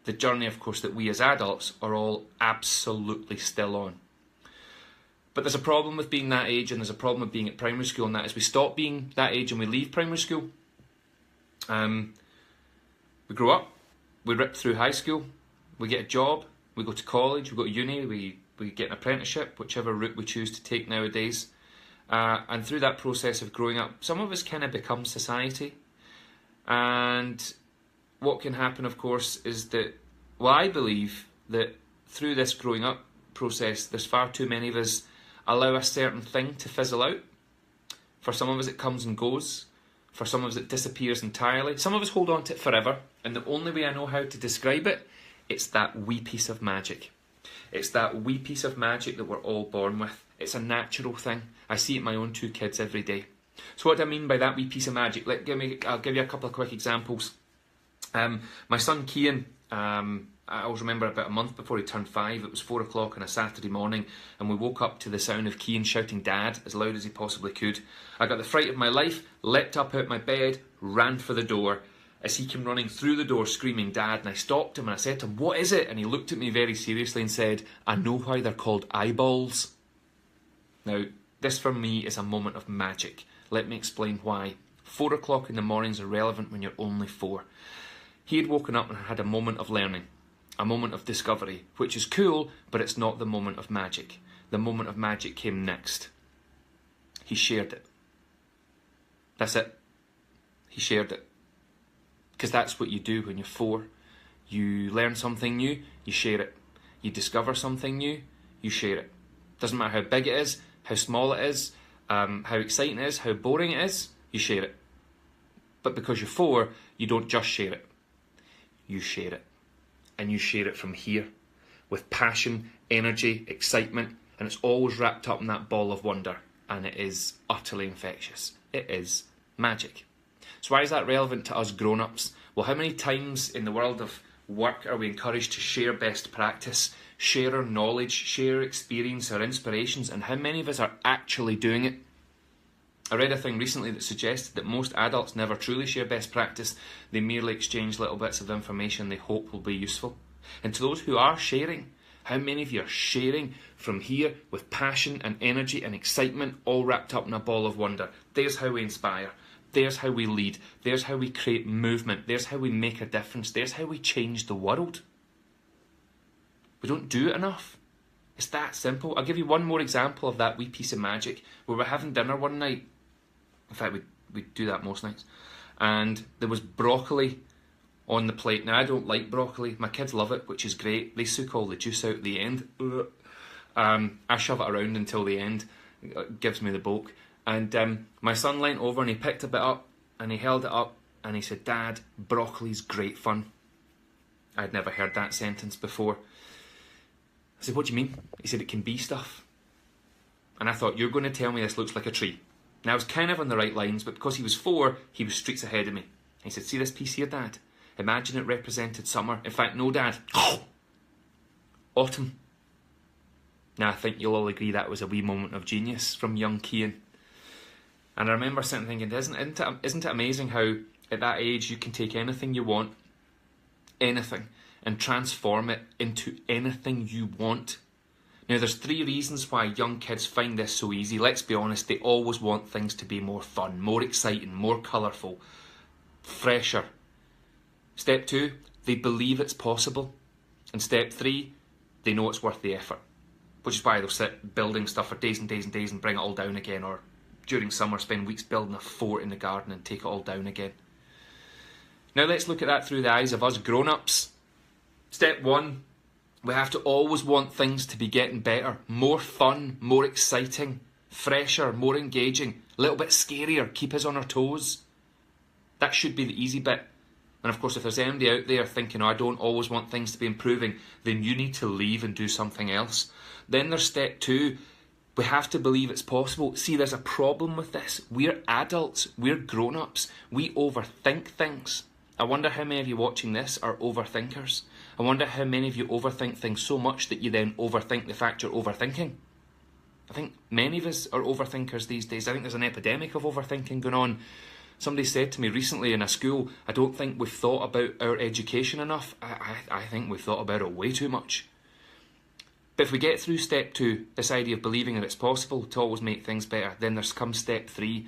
The journey, of course, that we as adults are all absolutely still on. But there's a problem with being that age, and there's a problem with being at primary school, and that is we stop being that age and we leave primary school. We grow up, we rip through high school, we get a job, we go to college, we go to uni, we get an apprenticeship, whichever route we choose to take nowadays. And through that process of growing up, some of us kind of become society. And what can happen, of course, is that, well, I believe that through this growing up process, there's far too many of us allow a certain thing to fizzle out. For some of us it comes and goes. For some of us it disappears entirely. Some of us hold on to it forever, and the only way I know how to describe it, it's that wee piece of magic. It's that wee piece of magic that we're all born with. It's a natural thing. I see it in my own 2 kids every day. So what do I mean by that wee piece of magic? I'll give you a couple of quick examples. My son Cian, I always remember about a month before he turned 5, it was 4 o'clock on a Saturday morning, and we woke up to the sound of Cian shouting "Dad" as loud as he possibly could. I got the fright of my life, leapt up out my bed, ran for the door, as he came running through the door screaming "Dad," and I stopped him and I said to him, "What is it?" And he looked at me very seriously and said, "I know why they're called eyeballs." Now, this for me is a moment of magic. Let me explain why. 4 o'clock in the morning is irrelevant when you're only 4. He had woken up and had a moment of learning, a moment of discovery, which is cool, but it's not the moment of magic. The moment of magic came next. He shared it. That's it. He shared it. Because that's what you do when you're 4. You learn something new, you share it. You discover something new, you share it. Doesn't matter how big it is, how small it is, how exciting it is, how boring it is, you share it. But because you're 4, you don't just share it. You share it. And you share it from here, with passion, energy, excitement, and it's always wrapped up in that ball of wonder, and it is utterly infectious. It is magic. So why is that relevant to us grown-ups? Well, how many times in the world of work are we encouraged to share best practice, share our knowledge, share our experience, our inspirations, and how many of us are actually doing it? I read a thing recently that suggested that most adults never truly share best practice. They merely exchange little bits of information they hope will be useful. And to those who are sharing, how many of you are sharing from here with passion and energy and excitement, all wrapped up in a ball of wonder? There's how we inspire. There's how we lead. There's how we create movement. There's how we make a difference. There's how we change the world. We don't do it enough. It's that simple. I'll give you one more example of that wee piece of magic. We were having dinner one night. In fact, we do that most nights. And there was broccoli on the plate. Now, I don't like broccoli. My kids love it, which is great. They suck all the juice out at the end. I shove it around until the end. It gives me the bulk. And my son leant over and he picked a bit up and he held it up and he said, "Dad, broccoli's great fun." I'd never heard that sentence before. I said, "What do you mean?" He said, "It can be stuff." And I thought, you're going to tell me this looks like a tree. Now, I was kind of on the right lines, but because he was 4, he was streets ahead of me. He said, "See this piece here, Dad? Imagine it represented summer." In fact, no, Dad. Autumn. Now, I think you'll all agree that was a wee moment of genius from young Cian. And I remember sitting thinking, isn't it amazing how at that age you can take anything you want, anything, and transform it into anything you want? Now, there's 3 reasons why young kids find this so easy. Let's be honest, they always want things to be more fun, more exciting, more colourful, fresher. Step 2, they believe it's possible. And step 3, they know it's worth the effort. Which is why they'll sit building stuff for days and days and days and bring it all down again, or during summer spend weeks building a fort in the garden and take it all down again. Now let's look at that through the eyes of us grown-ups. Step 1, we have to always want things to be getting better, more fun, more exciting, fresher, more engaging, a little bit scarier, keep us on our toes. That should be the easy bit. And of course, if there's anybody out there thinking, "Oh, I don't always want things to be improving," then you need to leave and do something else. Then there's step 2. We have to believe it's possible. See, there's a problem with this. We're adults. We're grown-ups. We overthink things. I wonder how many of you watching this are overthinkers. I wonder how many of you overthink things so much that you then overthink the fact you're overthinking. I think many of us are overthinkers these days. I think there's an epidemic of overthinking going on. Somebody said to me recently in a school, "I don't think we've thought about our education enough." I think we've thought about it way too much. But if we get through step 2, this idea of believing that it's possible to always make things better, then there's come step 3.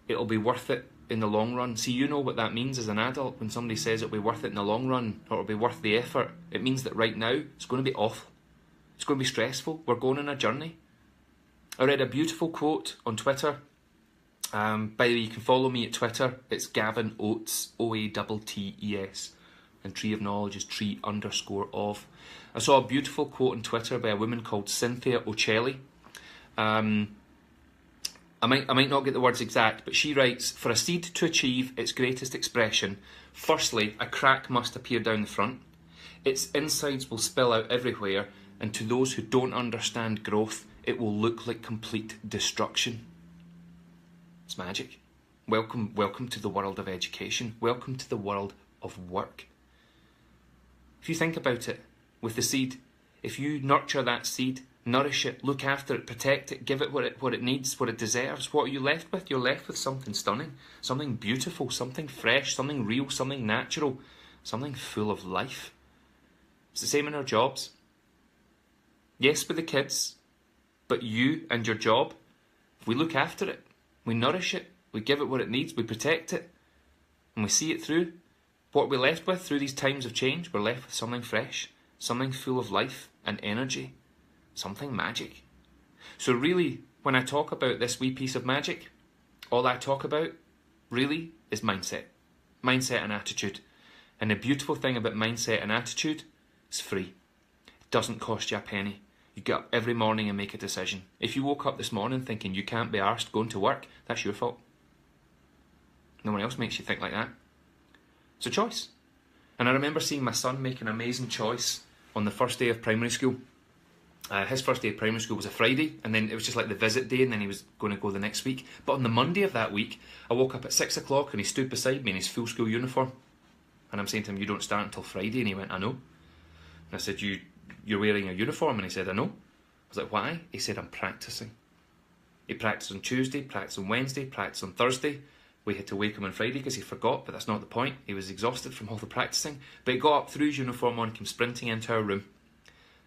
It'll be worth it in the long run. See, you know what that means as an adult when somebody says it'll be worth it in the long run, or it'll be worth the effort. It means that right now it's going to be awful. It's going to be stressful. We're going on a journey. I read a beautiful quote on Twitter. By the way, you can follow me at Twitter. It's Gavin Oattes, Oattes. And Tree of Knowledge is tree_of. I saw a beautiful quote on Twitter by a woman called Cynthia Ocelli. I might not get the words exact, but she writes, "For a seed to achieve its greatest expression, firstly, a crack must appear down the front. Its insides will spill out everywhere, and to those who don't understand growth, it will look like complete destruction." It's magic. Welcome to the world of education. Welcome to the world of work. If you think about it, with the seed, if you nurture that seed, nourish it, look after it, protect it, give it what it needs, what it deserves, what are you left with? You're left with something stunning, something beautiful, something fresh, something real, something natural, something full of life. It's the same in our jobs. Yes, with the kids, but you and your job, if we look after it, we nourish it, we give it what it needs, we protect it, and we see it through, what we're left with through these times of change, we're left with something fresh, something full of life and energy, something magic. So really, when I talk about this wee piece of magic, all I talk about really is mindset and attitude. And the beautiful thing about mindset and attitude, it's free. It doesn't cost you a penny. You get up every morning and make a decision. If you woke up this morning thinking you can't be arsed going to work, that's your fault. No one else makes you think like that. It's a choice. And I remember seeing my son make an amazing choice on the first day of primary school. His first day of primary school was a Friday, and then it was just like the visit day, and then he was going to go the next week. But on the Monday of that week, I woke up at 6 o'clock and he stood beside me in his full school uniform. And I'm saying to him, "You don't start until Friday." And he went, "I know." And I said, You're wearing a uniform?" And he said, "I know." I was like, "Why?" He said, "I'm practising." He practised on Tuesday, practised on Wednesday, practised on Thursday. We had to wake him on Friday because he forgot, but that's not the point. He was exhausted from all the practising. But he got up, threw his uniform on, came sprinting into our room.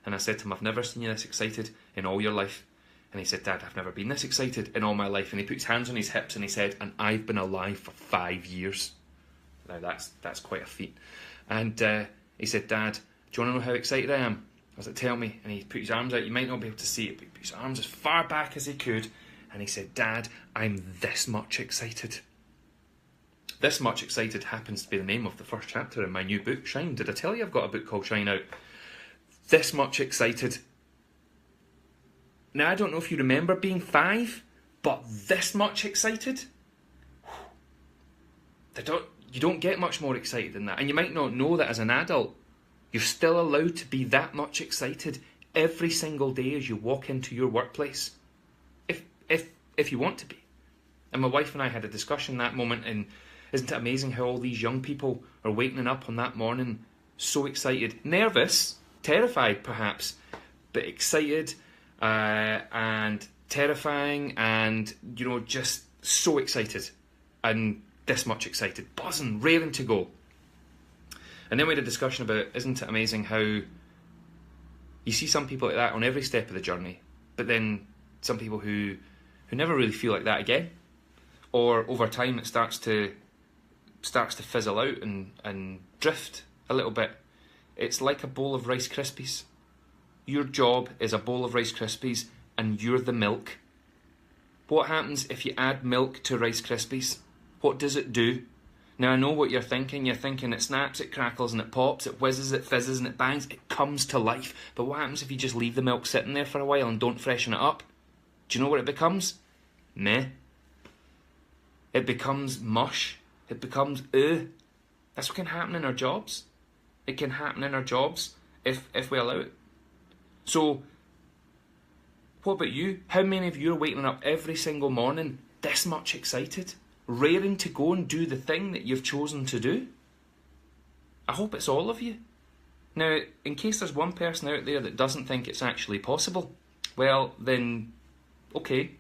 And I said to him, "I've never seen you this excited in all your life." And he said, "Dad, I've never been this excited in all my life." And he put his hands on his hips and he said, "And I've been alive for 5 years." Now that's quite a feat. And he said, "Dad, do you want to know how excited I am?" I was like, "Tell me." And he put his arms out. You might not be able to see it, but he put his arms as far back as he could. And he said, "Dad, I'm this much excited." This much excited happens to be the name of the first chapter in my new book, Shine. Did I tell you I've got a book called Shine out? This much excited. Now, I don't know if you remember being 5, but this much excited? You don't get much more excited than that. And you might not know that as an adult, you're still allowed to be that much excited every single day as you walk into your workplace. If you want to be. And my wife and I had a discussion that moment, and isn't it amazing how all these young people are waking up on that morning so excited, nervous, terrified perhaps, but excited and terrifying, and just so excited, and this much excited, buzzing, raring to go. And then we had a discussion about, isn't it amazing how you see some people like that on every step of the journey, but then some people who never really feel like that again, or over time it starts to fizzle out and drift a little bit. It's like a bowl of Rice Krispies. Your job is a bowl of Rice Krispies and you're the milk. What happens if you add milk to Rice Krispies? What does it do? Now I know what you're thinking. You're thinking it snaps, it crackles and it pops, it whizzes, it fizzes and it bangs. It comes to life. But what happens if you just leave the milk sitting there for a while and don't freshen it up? Do you know what it becomes? Meh. It becomes mush. It becomes That's what can happen in our jobs. It can happen in our jobs if we allow it. So, what about you? How many of you are waking up every single morning this much excited, raring to go and do the thing that you've chosen to do? I hope it's all of you. Now, in case there's one person out there that doesn't think it's actually possible, well then, okay,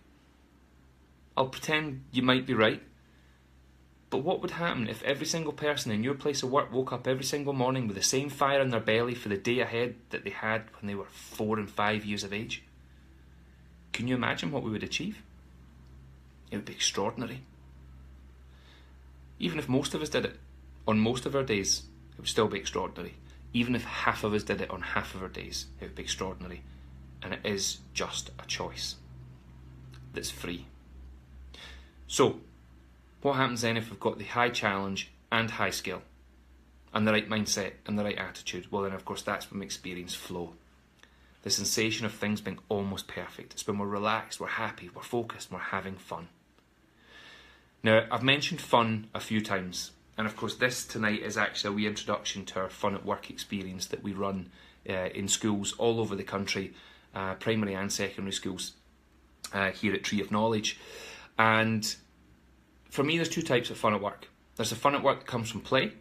I'll pretend you might be right. But what would happen if every single person in your place of work woke up every single morning with the same fire in their belly for the day ahead that they had when they were 4 and 5 years of age? Can you imagine what we would achieve? It would be extraordinary. Even if most of us did it on most of our days, it would still be extraordinary. Even if half of us did it on half of our days, it would be extraordinary. And it is just a choice that's free. So, what happens then if we've got the high challenge and high skill, and the right mindset and the right attitude? Well then, of course, that's when we experience flow. The sensation of things being almost perfect. It's when we're relaxed, we're happy, we're focused, we're having fun. Now, I've mentioned fun a few times, and of course this tonight is actually a wee introduction to our fun at work experience that we run in schools all over the country, primary and secondary schools here at Tree of Knowledge. And for me, there's two types of fun at work. There's a fun at work that comes from play,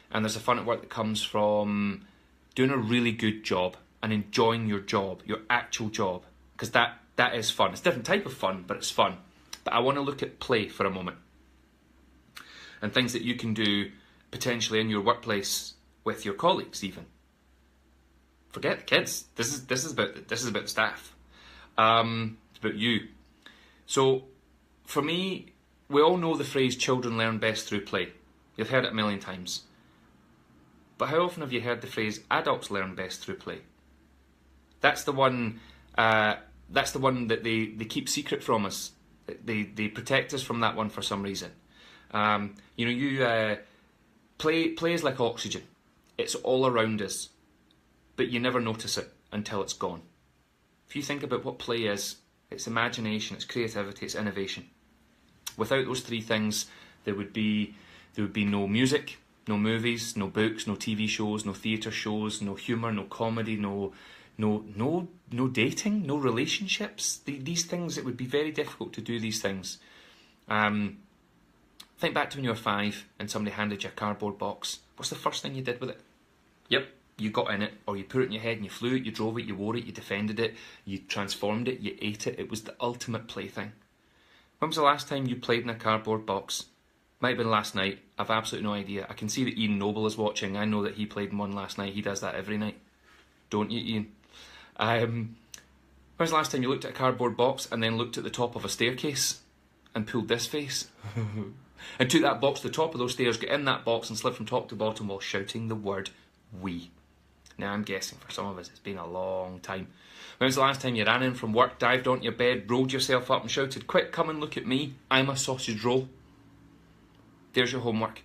and there's a fun at work that comes from doing a really good job and enjoying your job, your actual job, because that is fun. It's a different type of fun, but it's fun. But I want to look at play for a moment, and things that you can do potentially in your workplace with your colleagues even. Forget the kids. This is about the staff. It's about you. So for me, we all know the phrase "children learn best through play." You've heard it a million times. But how often have you heard the phrase "adults learn best through play"? That's the one. That's the one that they keep secret from us. They protect us from that one for some reason. Play is like oxygen. It's all around us, but you never notice it until it's gone. If you think about what play is, it's imagination, it's creativity, it's innovation. Without those three things, there would be no music, no movies, no books, no TV shows, no theatre shows, no humour, no comedy, no dating, no relationships. These things, it would be very difficult to do these things. Think back to when you were 5 and somebody handed you a cardboard box. What's the first thing you did with it? Yep, you got in it, or you put it in your head and you flew it, you drove it, you wore it, you defended it, you transformed it, you ate it. It was the ultimate plaything. When was the last time you played in a cardboard box? Might have been last night. I've absolutely no idea. I can see that Ian Noble is watching. I know that he played in one last night. He does that every night. Don't you, Ian? When was the last time you looked at a cardboard box and then looked at the top of a staircase and pulled this face? And took that box to the top of those stairs, got in that box and slid from top to bottom while shouting the word "we." Now I'm guessing for some of us it's been a long time. When was the last time you ran in from work, dived onto your bed, rolled yourself up and shouted, "Quick, come and look at me, I'm a sausage roll"? There's your homework.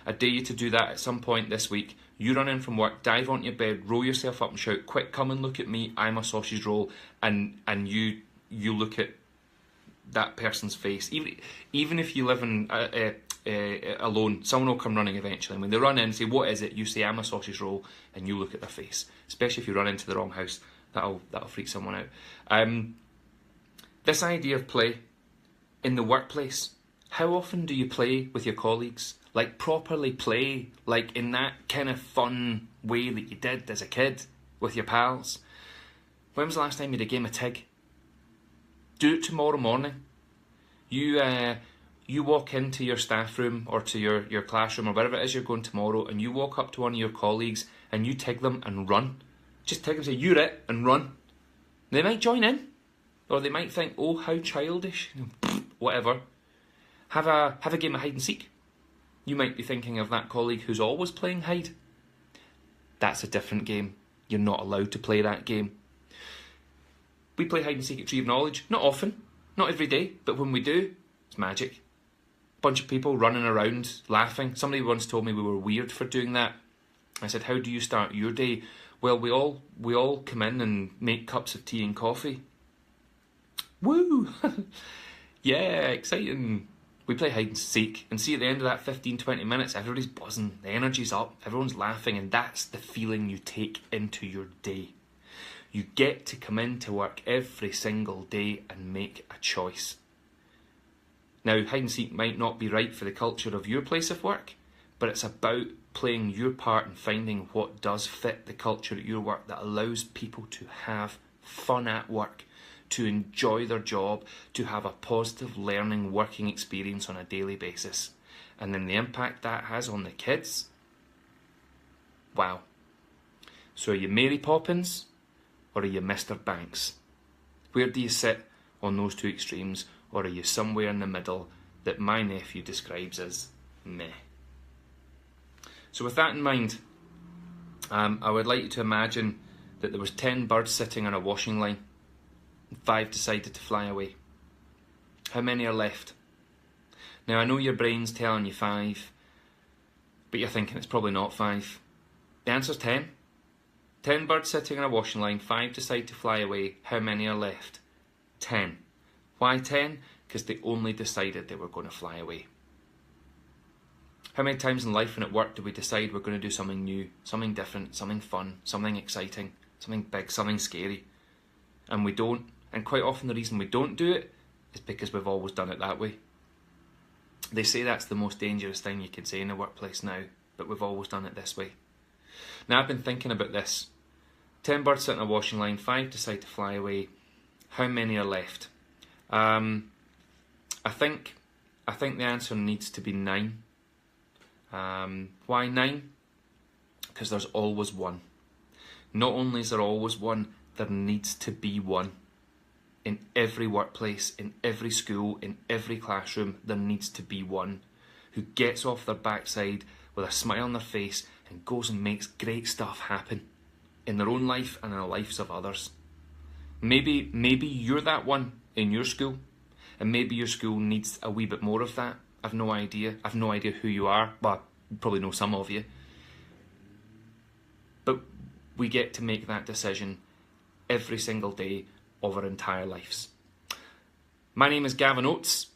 I dare you to do that at some point this week. You run in from work, dive onto your bed, roll yourself up and shout, "Quick, come and look at me, I'm a sausage roll," and you look at that person's face. Even if you live in alone, someone will come running eventually. And when they run in and say, "What is it?" you say, "I'm a sausage roll," and you look at their face. Especially if you run into the wrong house, that'll freak someone out. This idea of play in the workplace. How often do you play with your colleagues? Like properly play, like in that kind of fun way that you did as a kid with your pals. When was the last time you did a game of Tig? Do it tomorrow morning. You walk into your staff room or to your classroom or wherever it is you're going tomorrow, and you walk up to one of your colleagues and you Tig them and run. Just Tig them, say, "You're it," and run. They might join in, or they might think, "Oh, how childish," whatever. Have a game of hide and seek. You might be thinking of that colleague who's always playing hide. That's a different game. You're not allowed to play that game. We play hide and seek at Tree of Knowledge. Not often, not every day, but when we do, it's magic. Bunch of people running around, laughing. Somebody once told me we were weird for doing that. I said, "How do you start your day?" "Well, we all come in and make cups of tea and coffee." Woo! Yeah, exciting. We play hide and seek, and see at the end of that 15-20 minutes, everybody's buzzing, the energy's up, everyone's laughing, and that's the feeling you take into your day. You get to come into work every single day and make a choice. Now, hide and seek might not be right for the culture of your place of work, but it's about playing your part and finding what does fit the culture at your work that allows people to have fun at work, to enjoy their job, to have a positive learning working experience on a daily basis. and then the impact that has on the kids. Wow. So are you Mary Poppins or are you Mr. Banks? Where do you sit on those two extremes, or are you somewhere in the middle that my nephew describes as meh? So with that in mind, I would like you to imagine that there was 10 birds sitting on a washing line and 5 decided to fly away. How many are left? Now I know your brain's telling you 5, but you're thinking it's probably not 5. The answer's 10. 10 birds sitting on a washing line, 5 decide to fly away. How many are left? 10. Why 10? Because they only decided they were going to fly away. How many times in life and at work do we decide we're going to do something new, something different, something fun, something exciting, something big, something scary, and we don't? And quite often the reason we don't do it is because we've always done it that way. They say that's the most dangerous thing you can say in the workplace now, but we've always done it this way. Now I've been thinking about this. 10 birds sit on a washing line, 5 decide to fly away. How many are left? I think the answer needs to be 9. Why 9? Because there's always one. Not only is there always one, there needs to be one. In every workplace, in every school, in every classroom, there needs to be one who gets off their backside with a smile on their face and goes and makes great stuff happen in their own life and in the lives of others. Maybe you're that one in your school, and maybe your school needs a wee bit more of that. I've no idea. I've no idea who you are. Well, I probably know some of you. But we get to make that decision every single day of our entire lives. My name is Gavin Oattes.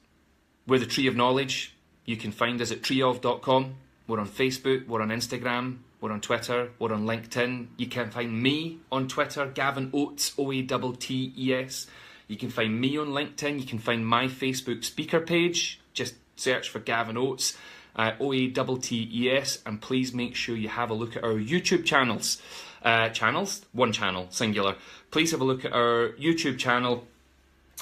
We're the Tree of Knowledge. You can find us at treeof.com. We're on Facebook, we're on Instagram, we're on Twitter, we're on LinkedIn. You can find me on Twitter, Gavin Oattes, Oattes. You can find me on LinkedIn. You can find my Facebook speaker page. Just search for Gavin Oattes, Oattes, and please make sure you have a look at our YouTube channels. One channel, singular. Please have a look at our YouTube channel.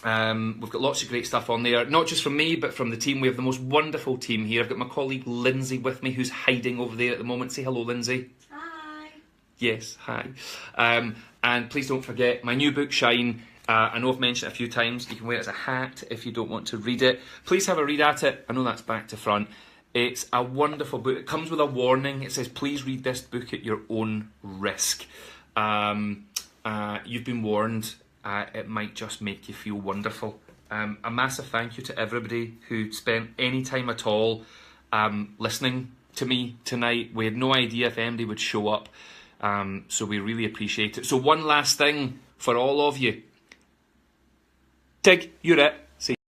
We've got lots of great stuff on there, not just from me, but from the team. We have the most wonderful team here. I've got my colleague Lindsay with me, who's hiding over there at the moment. Say hello, Lindsay. Hi. Yes, hi. And please don't forget my new book, Shine. I know I've mentioned it a few times. You can wear it as a hat if you don't want to read it. Please have a read at it. I know that's back to front. It's a wonderful book. It comes with a warning. It says, please read this book at your own risk. You've been warned. It might just make you feel wonderful. A massive thank you to everybody who spent any time at all listening to me tonight. We had no idea if anybody would show up, so we really appreciate it. So one last thing for all of you. Tig, you're it.